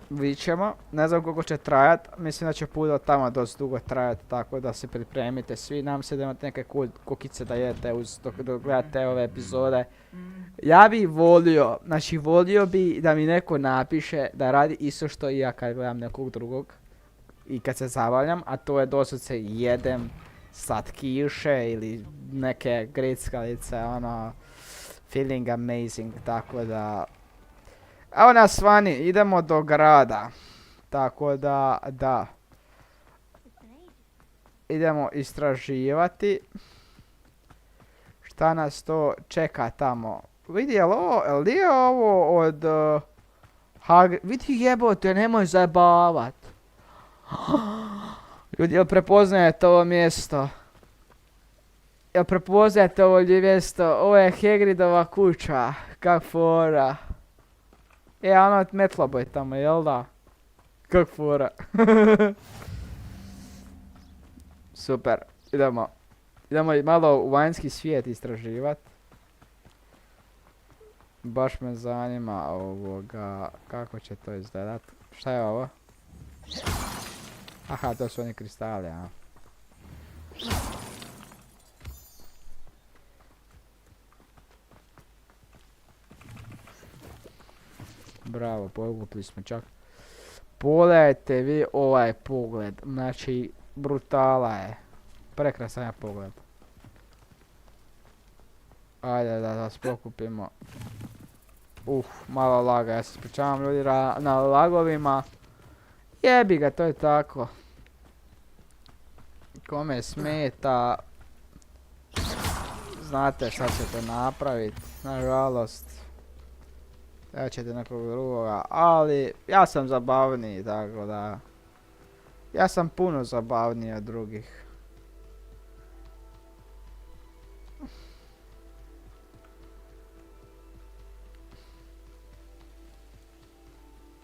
Vidit ćemo, ne znam koliko će trajat, mislim da će put od tamo dosta dugo trajat, tako da se pripremite svi, nam se da imate neke kukice da jedete dok gledate ove epizode. Ja bi volio, znači volio bi da mi neko napiše da radi isto što i ja kad gledam nekog drugog i kad se zabavljam, a to je doslovce jedem slatkiše ili neke grickalice, ono, feeling amazing, tako da... Evo nas vani, idemo do grada, tako da, idemo istraživati, šta nas to čeka tamo. Vidi, je li ovo od, vidi jebote, nemoj zajebavat. Ljudi, jel prepoznajete ovo mjesto? Jel prepoznajete ovo mjesto? Ovo je Hagridova kuća, kak fora. Ono metloboj tamo, jel da? Kak fora. Super, idemo malo u vanjski svijet istraživat. Baš me zanima ovoga, kako će to izgledat. Šta je ovo? Aha, to su oni kristali, a. Bravo, povukli smo čak. Pogledajte vi ovaj pogled, znači brutala je. Prekrasan je pogled. Ajde da vas pokupimo. Malo laga, ja se ispričavam ljudi na lagovima. Jebi ga, to je tako. Kome smeta. znate šta ćete napraviti, nažalost. Ja ćete nekog drugoga, ali ja sam zabavniji, tako da... Ja sam puno zabavniji od drugih.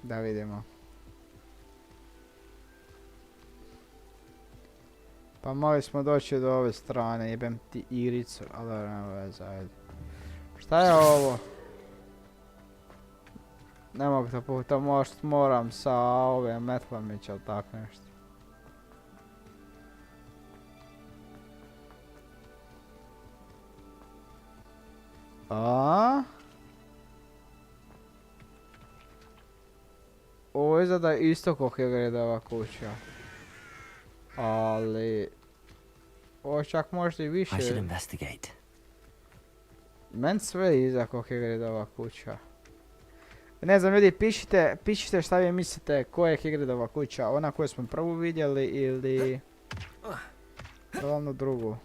Da vidimo. Pa mogli smo doći do ove strane, jebem ti igricu, ali nema veze, ajde. Šta je ovo? Ne mogu to puta, možda moram sa ove metlamića ili tak nešto. A? Ovo izgleda isto kako je gledava kuća. Ali... Ovo čak možda i više... I should investigate. Men sve izgleda kako je gledava kuća. Ne znam ljudi, pišite šta vi mislite koja je Hagridova kuća, ona koju smo prvu vidjeli ili... Glavno drugu.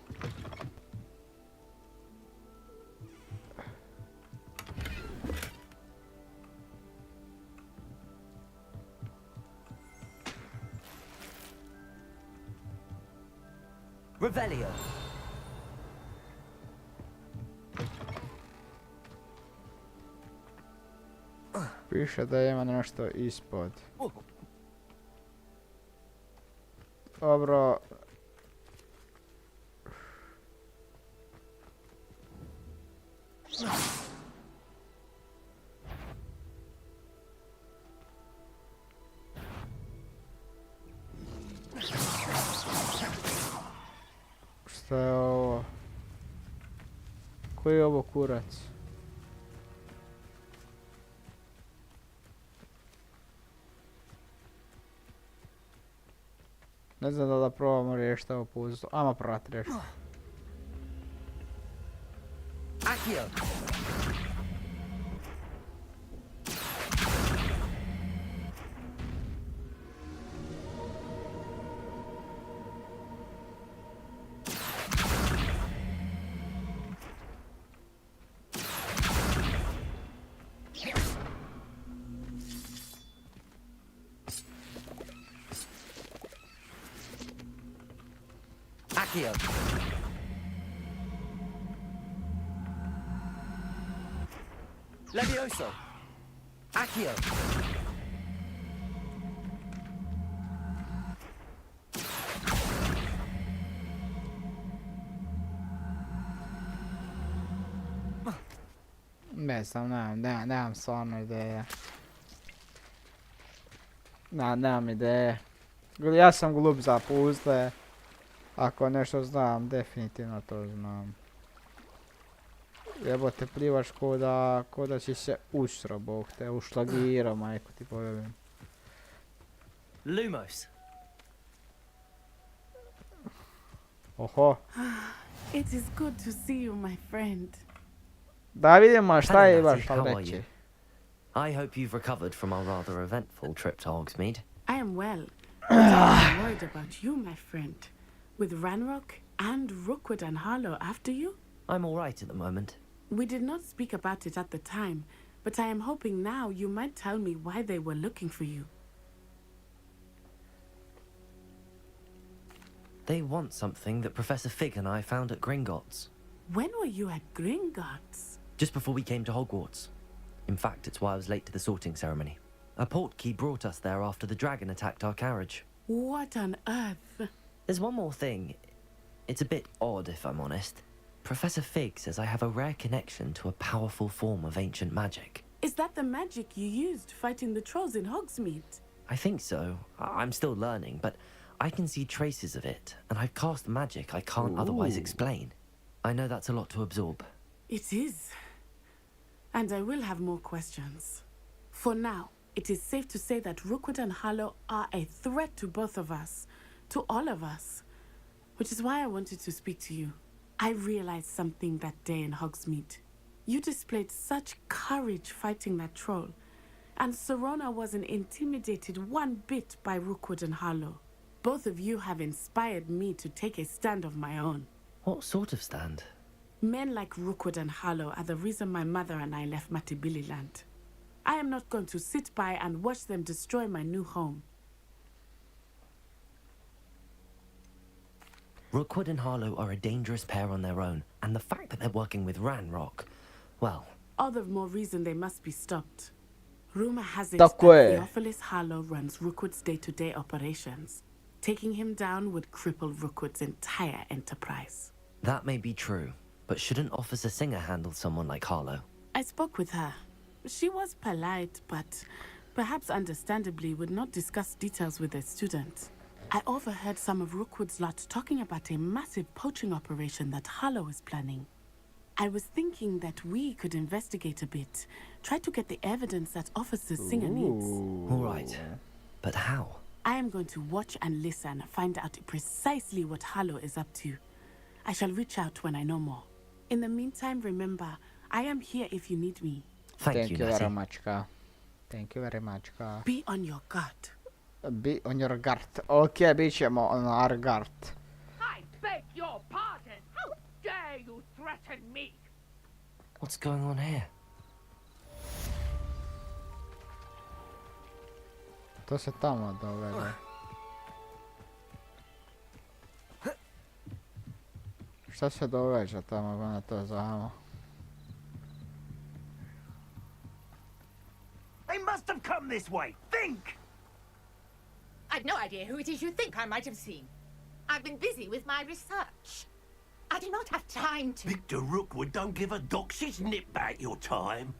Revelio. Piše da ima nešto ispod. Dobro. Šta je ovo? Koji je ovo kurac? Ne znam da probamo riješiti ovo puzzle. Ajmo probati riješiti. Accio. Accio. Levioso. Accio. Ne znam, nemam stvarno ideje. Nemam ideje. Ja sam glup za puzzle. Ako nešto znam, definitivno to znam. Jebote, plivaš ko da si se usro, bog te, ušlagirao, majko ti povjerujem. Lumos. Oho. It is good to see you, my friend. Da vidimo šta je Hello, imaš Natty, how are reći. you? I hope you've recovered from our rather eventful trip to Hogsmeade. I am well. But I'm worried about you, my friend. With Ranrock and Rookwood and Harlow after you? I'm all right at the moment. We did not speak about it at the time, but I am hoping now you might tell me why they were looking for you. They want something that Professor Fig and I found at Gringotts. When were you at Gringotts? Just before we came to Hogwarts. In fact, it's why I was late to the sorting ceremony. A portkey brought us there after the dragon attacked our carriage. What on earth? There's one more thing. It's a bit odd, if I'm honest. Professor Fig says I have a rare connection to a powerful form of ancient magic. Is that the magic you used fighting the trolls in Hogsmeade? I think so. I'm still learning, but I can see traces of it, and I've cast magic I can't otherwise explain. I know that's a lot to absorb. It is. And I will have more questions. For now, it is safe to say that Rookwood and Harlow are a threat to both of us. To all of us. Which is why I wanted to speak to you. I realized something that day in Hogsmeade. You displayed such courage fighting that troll. And Serona wasn't intimidated one bit by Rookwood and Harlow. Both of you have inspired me to take a stand of my own. What sort of stand? Men like Rookwood and Harlow are the reason my mother and I left Matabeleland. I am not going to sit by and watch them destroy my new home. Rookwood and Harlow are a dangerous pair on their own, and the fact that they're working with Ranrock, well... All the more reason they must be stopped. Rumor has it that Theophilus Harlow runs Rookwood's day-to-day operations. Taking him down would cripple Rookwood's entire enterprise. That may be true, but shouldn't Officer Singer handle someone like Harlow? I spoke with her. She was polite, but perhaps understandably would not discuss details with a student. I overheard some of Rookwood's lot talking about a massive poaching operation that Harlow is planning. I was thinking that we could investigate a bit, try to get the evidence that Officer Singer needs. All right, but how? I am going to watch and listen, find out precisely what Harlow is up to. I shall reach out when I know more. In the meantime, remember, I am here if you need me. Thank you very much, Ka. Thank you very much, Ka. Be on your guard. Be on your guard. Ok, bit ćemo on our guard. I beg your pardon. How dare you threaten me? What's going on here? To se tamo događa. Šta se događa tamo, na to znamo. They must have come this way. Think! I've no idea who it is you think I might have seen. I've been busy with my research. I do not have time to... Victor Rookwood don't give a doxy's nip back your time.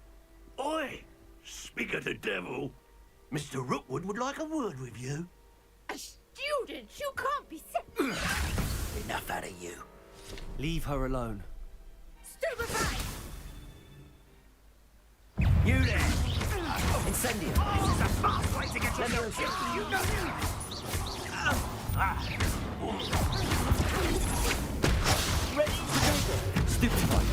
Oi! Speak of the devil. Mr. Rookwood would like a word with you. A student? You can't be sick. Enough out of you. Leave her alone. Stupefy! You there! Incendio! This is a fast way to get yourself killed. You know Ready to go. Stupefy.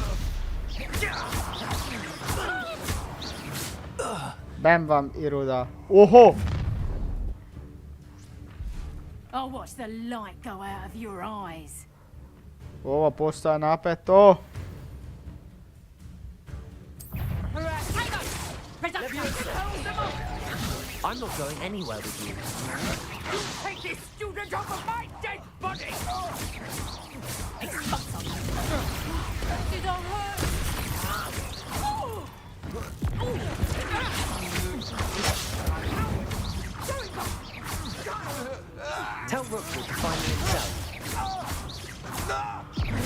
Dam vam i ruda. Oho! I'll watch the light go out of your eyes. Ovo postaje napeto. I'm not going anywhere with you. You take this student off of my dead body! Did I hurt? Tell Rookwood to find me himself.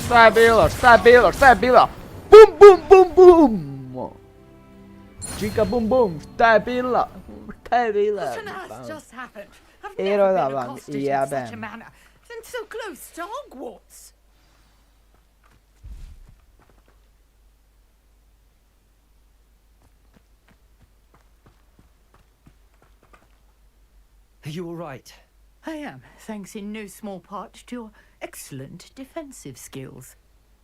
Šta je bilo? Šta je bilo? Šta je bilo? Bum bum bum bum! Čika bum bum! Šta je bilo? Šta je bilo? What on earth just happened? I've I never roda been vam accosted i in such a jebem. manner. And so close to Hogwarts. Are you all right? I am, thanks in no small part to your excellent defensive skills.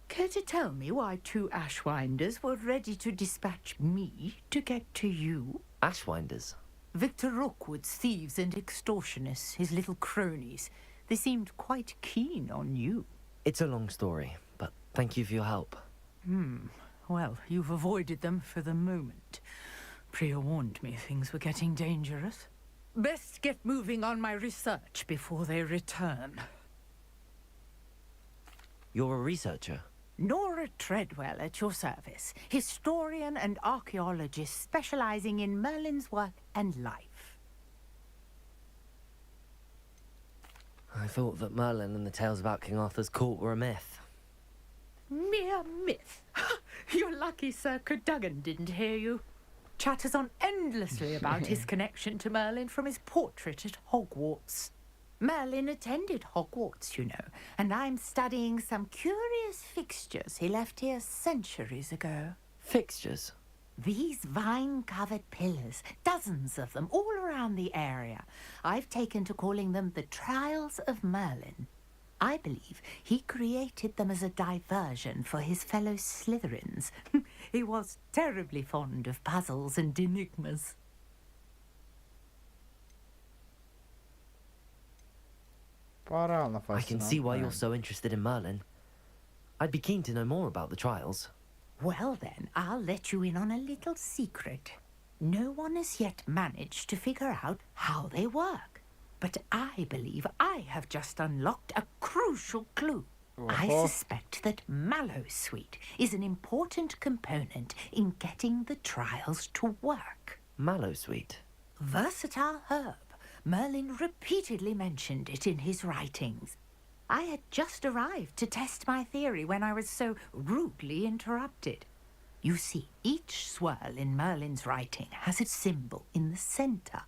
Care to tell me why two Ashwinders were ready to dispatch me to get to you? Ashwinders? Victor Rookwood's thieves and extortionists, his little cronies. They seemed quite keen on you. It's a long story, but thank you for your help. Well, you've avoided them for the moment. Priya warned me things were getting dangerous. Best get moving on my research before they return. You're a researcher? Nora Treadwell at your service. Historian and archaeologist specializing in Merlin's work and life. I thought that Merlin and the tales about King Arthur's court were a myth. Mere myth. You're lucky Sir Cadogan didn't hear you. Chatters on endlessly about his connection to Merlin from his portrait at Hogwarts. Merlin attended Hogwarts, you know, and I'm studying some curious fixtures he left here centuries ago. Fixtures? These vine-covered pillars, dozens of them, all around the area. I've taken to calling them the Trials of Merlin. I believe he created them as a diversion for his fellow Slytherins. He was terribly fond of puzzles and enigmas. I can see why you're so interested in Merlin. I'd be keen to know more about the trials. Well then, I'll let you in on a little secret. No one has yet managed to figure out how they work. But I believe I have just unlocked a crucial clue. I suspect that mallowsweet is an important component in getting the trials to work. Mallowsweet? Versatile herb. Merlin repeatedly mentioned it in his writings. I had just arrived to test my theory when I was so rudely interrupted. You see, each swirl in Merlin's writing has a symbol in the center.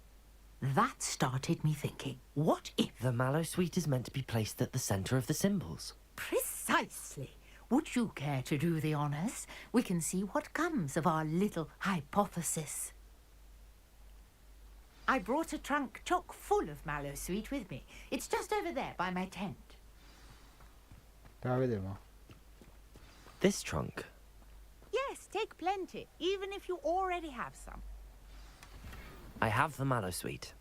That started me thinking, what if... The mallowsweet is meant to be placed at the center of the symbols. Precisely. Would you care to do the honors? We can see what comes of our little hypothesis. I brought a trunk chock full of mallowsweet with me. It's just over there by my tent. This trunk? Yes, take plenty, even if you already have some. I have the mallowsweet.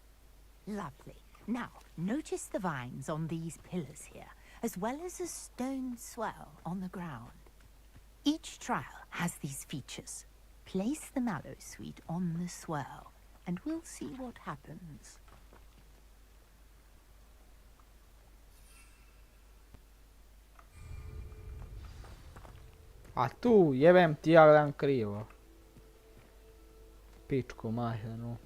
Lovely. Now, notice the vines on these pillars here, as well as a stone swell on the ground. Each trial has these features. Place the mallowsweet on the swell, and we'll see what happens. A tu, jebem ti, ja gledam krivo. Pičku mahenu.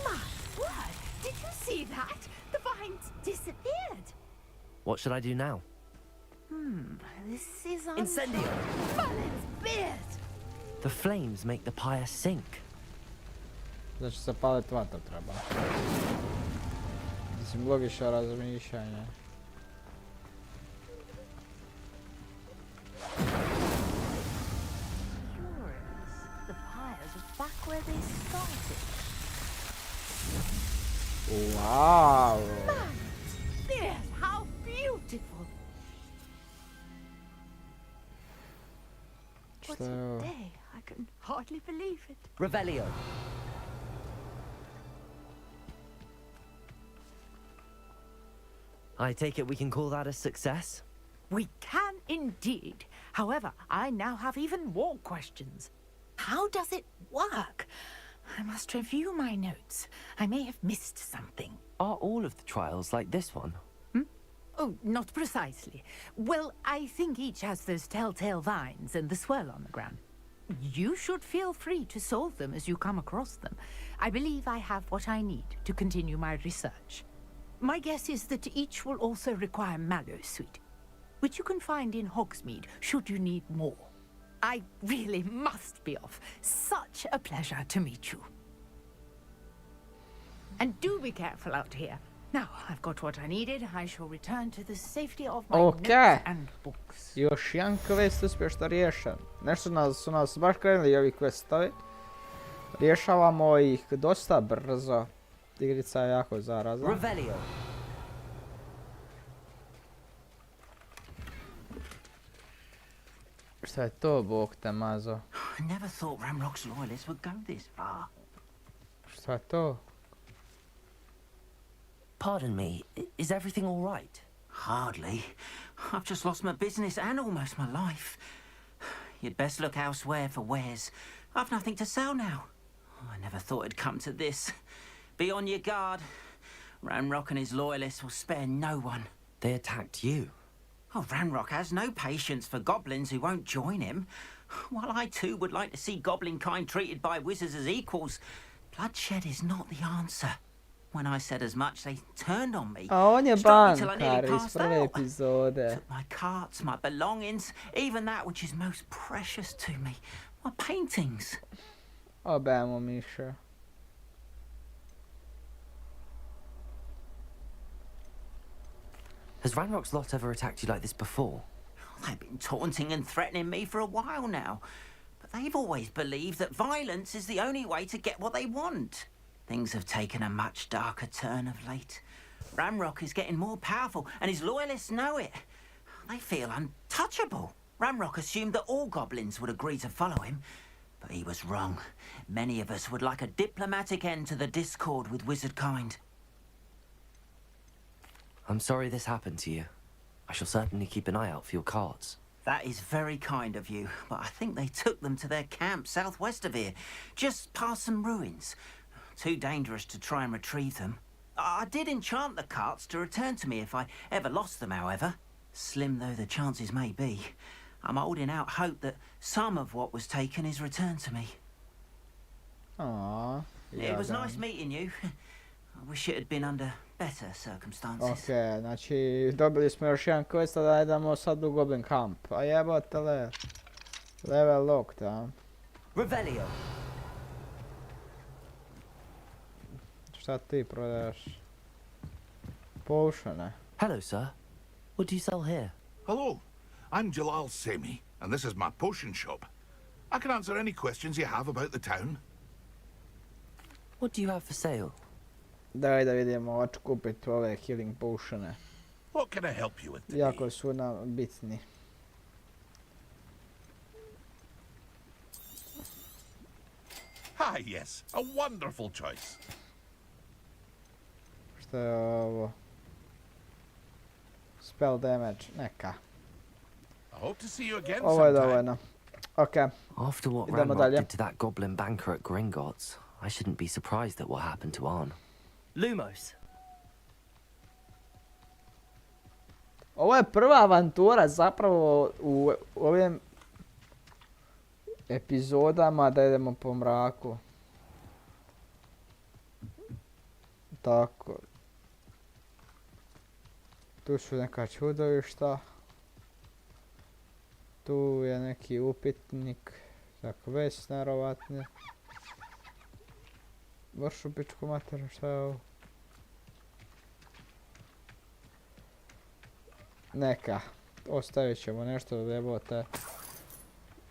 My word! Did you see that? The vines disappeared. What should I do now? This is Incendio! Merlin's beard! The flames make the pyre sink. Znači se palit vata treba. Mislim, logično razmišljanje. The pyres are back where they started. Wow! Beard, how beautiful! What a day! I can hardly believe it. Revelio. I take it we can call that a success? We can indeed. However, I now have even more questions. How does it work? I must review my notes. I may have missed something. Are all of the trials like this one? Oh, not precisely. Well, I think each has those telltale vines and the swirl on the ground. You should feel free to solve them as you come across them. I believe I have what I need to continue my research. My guess is that each will also require mallowsweet, which you can find in Hogsmeade should you need more. I really must be off. Such a pleasure to meet you. And do be careful out here. Now, I've got what I needed. I shall return to the safety of my notes and books. Još jedan quest uspješno riješen. Nešto su nas baš krenuli ovi questovi. Rješavamo ih dosta brzo. Igrica je jako zarazna. Revelio. Šta je to, Bog te mazo? I never thought Ranrock's loyalists would go this far. Šta je to? Pardon me, is everything all right? Hardly. I've just lost my business and almost my life. You'd best look elsewhere for wares. I've nothing to sell now. I never thought it'd come to this. Be on your guard. Ranrock and his loyalists will spare no one. They attacked you. Oh, Ranrock has no patience for goblins who won't join him. While I too would like to see goblin kind treated by wizards as equals, bloodshed is not the answer. When I said as much, they turned on me. A on je bankar iz prve epizode. Took my carts, my belongings, even that which is most precious to me, my paintings. Obajmo Miša. Has Ranrock's lot ever attacked you like this before? They've been taunting and threatening me for a while now. But they've always believed that violence is the only way to get what they want. Things have taken a much darker turn of late. Ranrock is getting more powerful, and his loyalists know it. They feel untouchable. Ranrock assumed that all goblins would agree to follow him, but he was wrong. Many of us would like a diplomatic end to the discord with wizard kind. I'm sorry this happened to you. I shall certainly keep an eye out for your cards. That is very kind of you, but I think they took them to their camp southwest of here, just past some ruins. Too dangerous to try and retrieve them. I did enchant the carts to return to me if I ever lost them, however. Slim though the chances may be, I'm holding out hope that some of what was taken is returned to me. Aww. It was nice meeting you. I wish it had been under better circumstances. Ok, znači dobili smo još jedan quest, da idemo sad u Goblin Camp. A jebote level locked, a? Revelio. Šta ti prodaš? Potione. Hello, sir. What do you sell here? Hello, I'm Jalal Semi, and this is my potion shop. I can answer any questions you have about the town. What do you have for sale? Daj da vidimo, hoću kupiti ove healing potione. What can I help you with today? Jako su nam bitni. Ah, yes, a wonderful choice. Šta je ovo? Spell damage, neka. I hope to see you again Ovo je sometime. dovoljno. Ok, After what idemo Ranrock dalje. did to that goblin banker at Gringotts, I shouldn't be surprised at what happened to Arn. Lumos. Ovo je prva avantura zapravo u ovim epizodama da idemo po mraku. Tako. Tu su neka čudovišta. Tu je neki upitnik. Tako već nevjerovatni. Vršu pičku materu, šta je ovo? Neka. Ostavit ćemo nešto da jebote.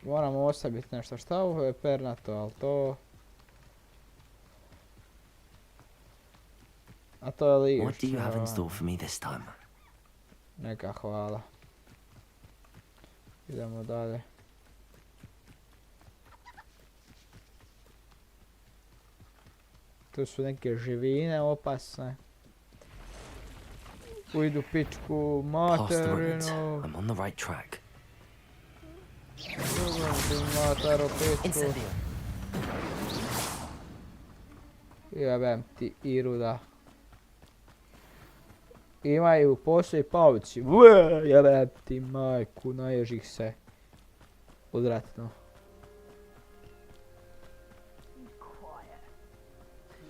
Moramo ostaviti nešto. Šta ovo je pernato, ali to... A to je lišće. What do you have in store for me this time? Neka hvala. Idemo dalje. Tu su neke živine opasne. Ujdu pičku Past the ruins. materinu. I'm on the right track. Materu pičku. Incendio. Jebem ti Iruda. Imaju postoji pauci. Jebem ti majku, naježih se. Odvratno.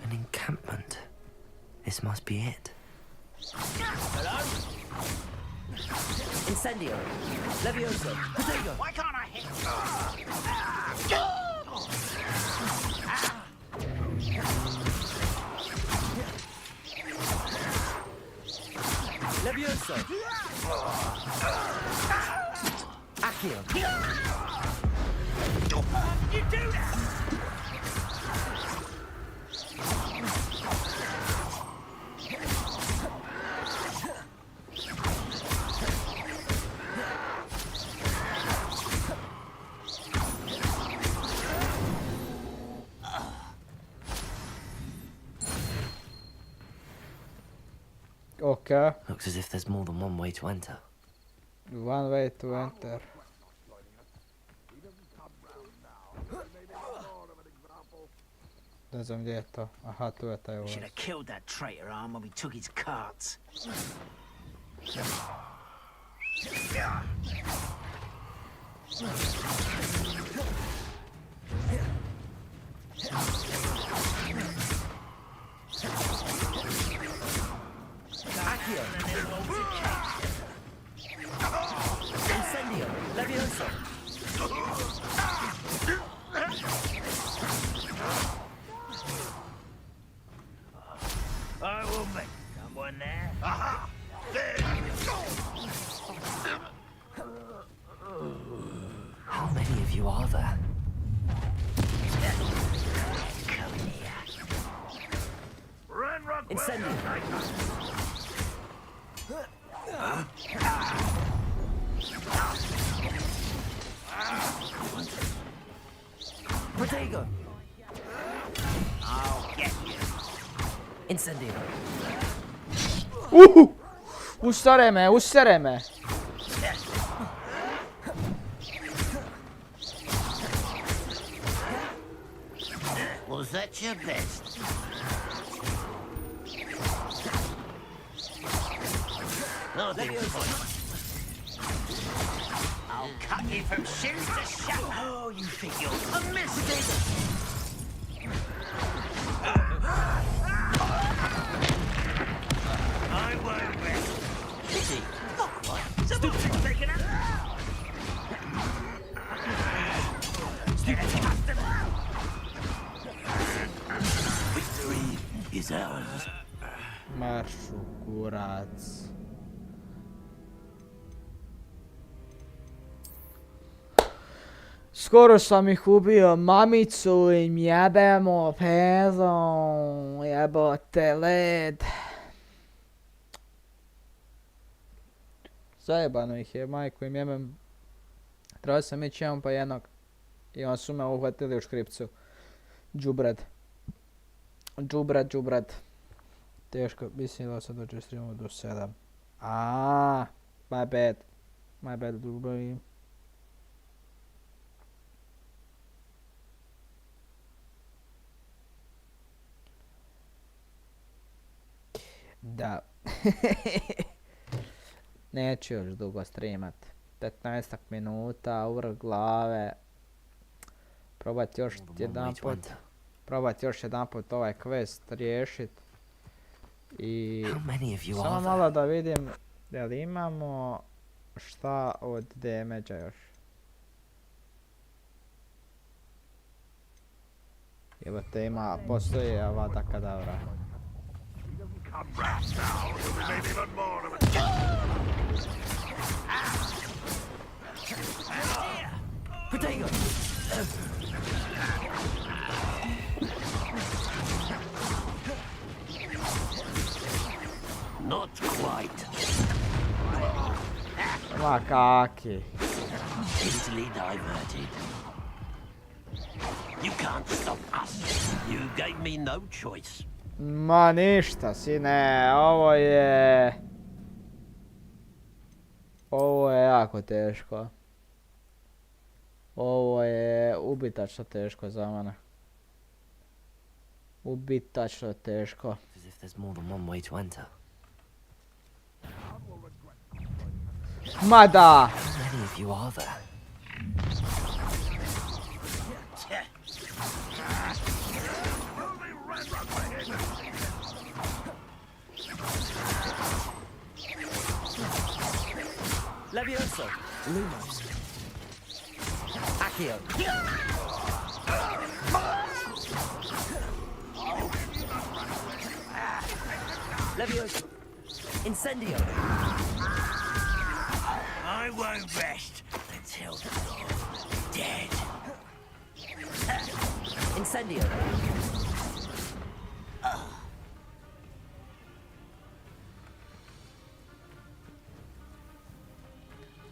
An encampment. This must be it. Incendio. Levioso. Potato. Why can't I hit? Levioso. Accio. You do that! Okay. Looks as if there's more than one way to enter. One way to enter. Ne znam gdje je to. Aha, tu je taj We ulaz. should have killed that traitor arm when we took his carts. Accio. Incendio. Levioso. I will make someone there. Aha! There! How many of you are there? Ranrock Incendio. Potato. I'll get you. Incendio. Usere me, usere me. Was that your best? No, I'll cut you from shins to shaft. Oh, you think you're a mystic? I won't rest. Pity. Not quite. Someone's taken it. Victory is ours. Maršu, kurac. Skoro sam ih ubio, mamicu im jebemo, pedom, jebote led. Zajebano ih je, majku im jebem. Trebao sam ići jedan po jednog. I on su me uhvatili u škripcu. Džubrad. Džubrad. Teško, mislim da sad dođe streamu do 7. My bad, ljubavi. Da. Neću još dugo streamat. 15 minuta, uvrh glave. Probat još jedan put ovaj quest riješit. I samo malo da vidim da li imamo šta od damage-a još. Evo te ima, postoji Avada Kedavra. Not quite. Ma kaki. Easily diverted. You can't stop us. You gave me no choice. Ma ništa, sine, ovo je jako teško. Ovo je ubitačno teško za mene. Ubitačno teško. As if there's more than one way to enter. Ma da! How many of you are there? Levioso. Lumos. Accio. Levioso. Incendio. I won't rest until you're dead. Incendio.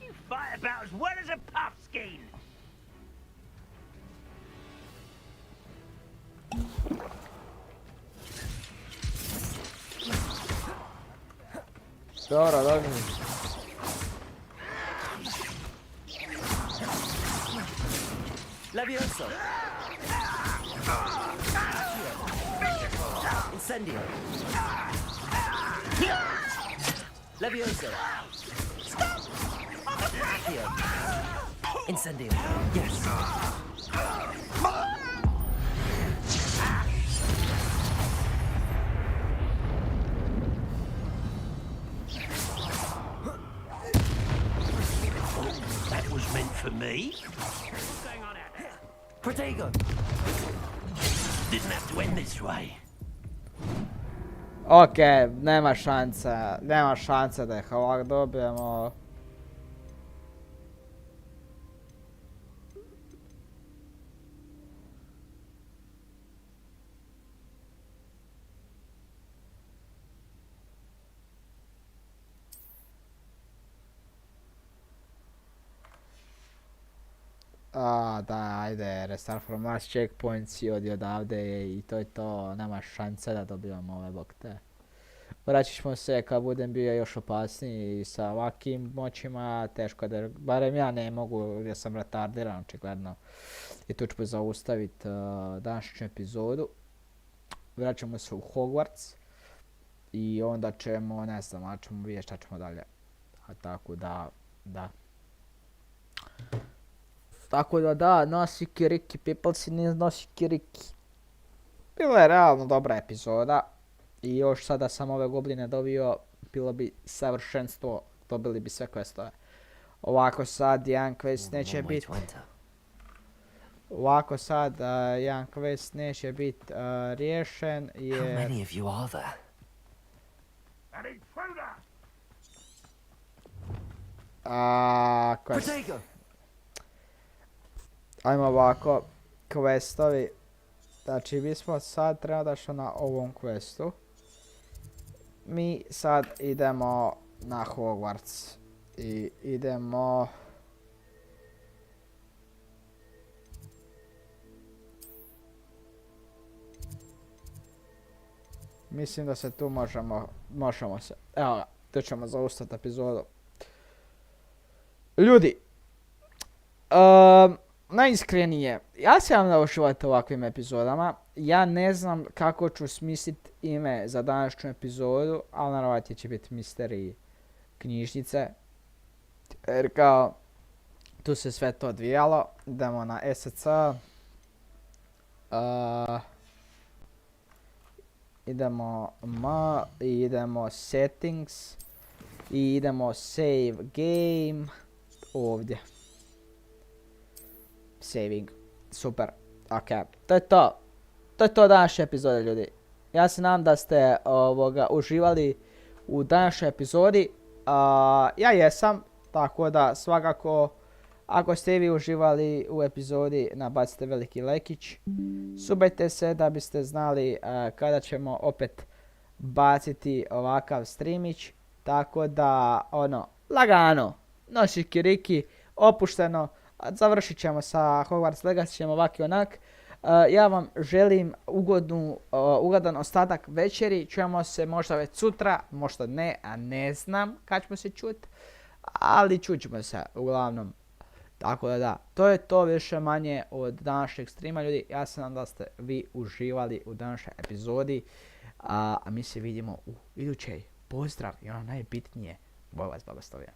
You fight about as well as a puffskein. Dobro, dobro. Levioso. Incendio. Levioso. Accio. Incendio. Yes. That was meant for me. Protego. Didn't have to end this way. Ok, nema šanse da ih ovak dobijemo. Da, ajde, restart from last checkpoint, si odi odavde i to je to, nema šanse da dobijamo ove bokte. vraćat ćemo se kad budem bio još opasniji i sa ovakvim moćima, teško da, barem ja ne mogu, jer sam retardiran očigledno. I tu ćemo zaustaviti današnju epizodu. Vraćamo se u Hogwarts i onda ćemo, ne znam, ali ćemo vidjeti šta ćemo dalje. A tako da. Tako da, nosi kiriki, people si ne nosi kiriki. Bila je realno dobra epizoda. I još sada sam ove gobline dobio, bilo bi savršenstvo, dobili bi sve questove. Ovako sad jedan quest neće biti... Ovako sad jedan quest neće biti riješen jer... How many of you are there? Quest. Ajmo ovako, questovi. Znači, mi smo sad trenutačno na ovom questu. Mi sad idemo na Hogwarts. I idemo... Mislim da se tu možemo se... Evo ga, tu ćemo zaustaviti epizodu. Ljudi, najiskrenije, ja se vam naučivati ovakvim epizodama. Ja ne znam kako ću smisliti ime za današnju epizodu, ali naravno će biti Misterij knjižnice. Jer kao, tu se sve to odvijalo. Idemo na SC. Idemo i idemo settings. I idemo save game. Ovdje. Saving. Super. Ok. To je to. To je to današnje epizode, ljudi. Ja se nadam da ste uživali u današnjoj epizodi. Ja jesam. Tako da svakako, ako ste i vi uživali u epizodi, nabacite veliki lajkić. Subajte se da biste znali kada ćemo opet baciti ovakav streamić. Tako da, lagano, nosi kiriki, opušteno, završit ćemo sa Hogwarts Legacy, ćemo ovak i onak. Ja vam želim ugodan ostatak večeri, čujemo se možda već sutra, možda ne, a ne znam kad ćemo se čuti, ali čućemo se uglavnom. Tako da, to je to više manje od današnjeg streama, ljudi. Ja se nadam da ste vi uživali u današnjoj epizodi, a mi se vidimo u idućoj. Pozdrav i ono najbitnije, Bog vas blagoslovio.